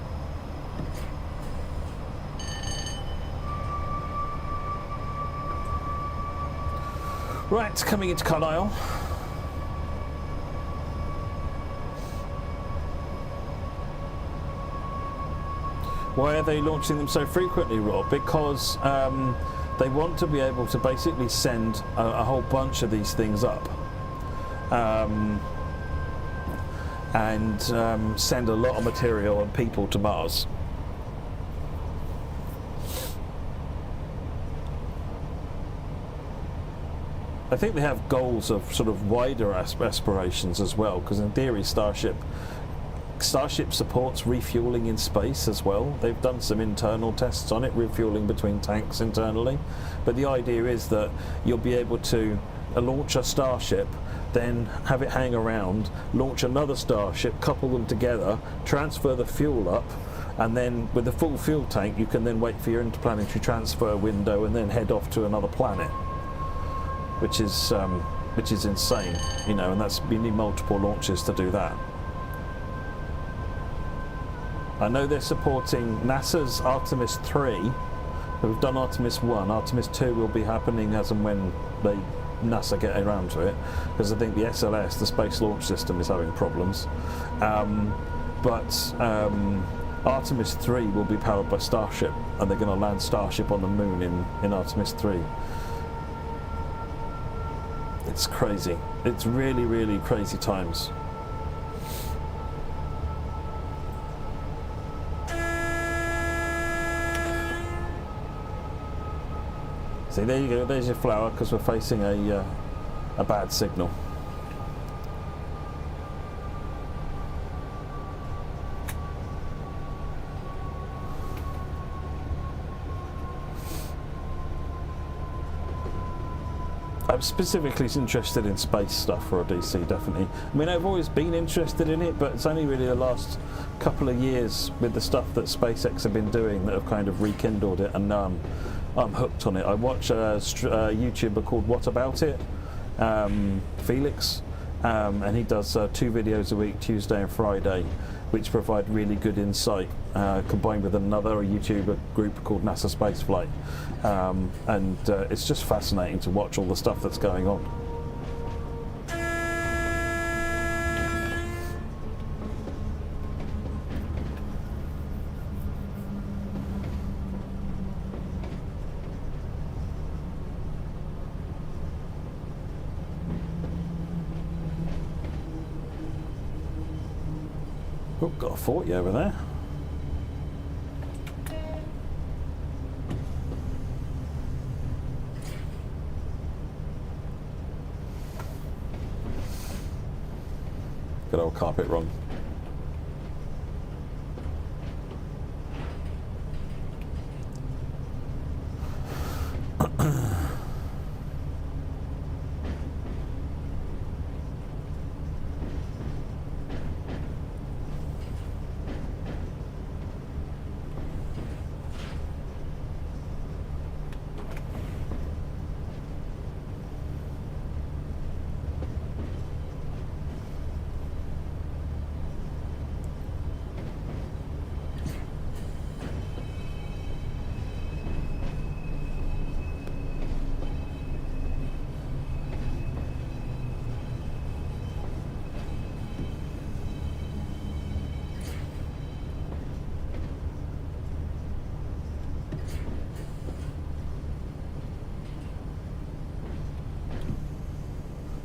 Right, coming into Carlisle. Why are they launching them so frequently, Rob? Because they want to be able to basically send a whole bunch of these things up. And send a lot of material and people to Mars. I think they have goals of sort of wider aspirations as well, because in theory Starship supports refueling in space as well. They've done some internal tests on it, refueling between tanks internally, but the idea is that you'll be able to launch a Starship, then have it hang around, launch another Starship, couple them together, transfer the fuel up, and then with the full fuel tank you can then wait for your interplanetary transfer window and then head off to another planet, which is insane, and you need multiple launches to do that. I know they're supporting NASA's Artemis 3. We've done Artemis 1. Artemis 2 will be happening as and when NASA get around to it, because I think the SLS, the Space Launch System, is having problems. But Artemis 3 will be powered by Starship, and they're going to land Starship on the moon in Artemis 3. It's crazy. It's really, really crazy times. See, there you go, there's your flower, because we're facing a bad signal. I'm specifically interested in space stuff for a DC, definitely. I mean, I've always been interested in it, but it's only really the last couple of years with the stuff that SpaceX have been doing that have kind of rekindled it, and now I'm hooked on it. I watch a YouTuber called What About It, Felix, and he does 2 videos a week, Tuesday and Friday, which provide really good insight, combined with another YouTuber group called NASA Spaceflight. And it's just fascinating to watch all the stuff that's going on. Oh, got a 40 over there. Good old carpet run.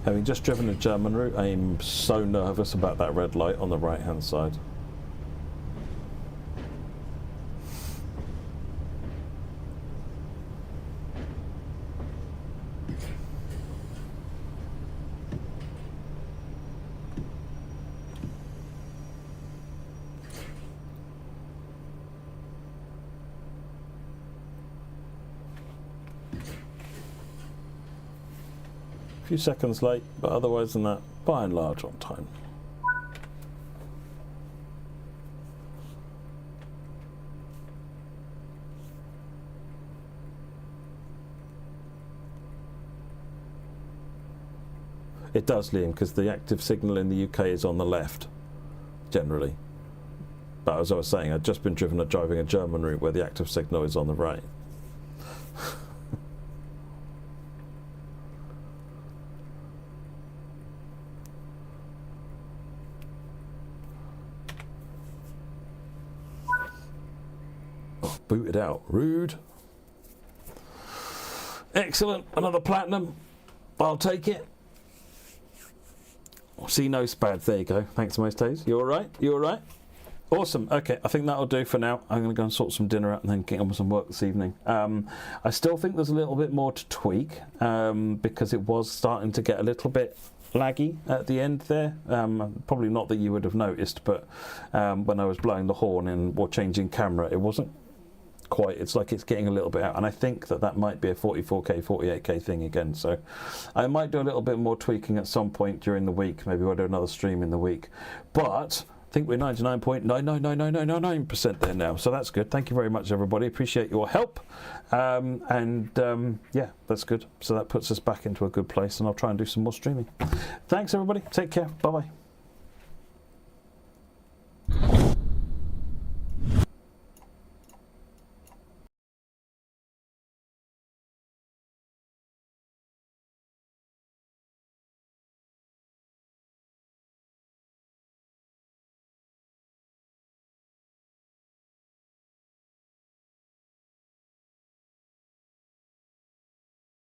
Having just driven a German route, I'm so nervous about that red light on the right hand side. Few seconds late, but otherwise than that, by and large on time. It does, Liam, because the active signal in the UK is on the left, generally. But as I was saying, I'd just been driving a German route where the active signal is on the right. Booted out. Rude. Excellent. Another platinum. I'll take it. See no spads. There you go. Thanks, most days. You all right? You all right? Awesome. Okay, I think that'll do for now. I'm going to go and sort some dinner out and then get on with some work this evening. I still think there's a little bit more to tweak because it was starting to get a little bit laggy at the end there. Probably not that you would have noticed, but when I was blowing the horn and or changing camera, it wasn't quite, it's like it's getting a little bit out, and I think that might be a 44k 48k thing again, so I might do a little bit more tweaking at some point during the week. Maybe we'll do another stream in the week, but I think we're 99.99999% there now, so that's good. Thank you very much, everybody. Appreciate your help, yeah, that's good. So that puts us back into a good place, and I'll try and do some more streaming. Thanks, everybody. Take care. Bye bye.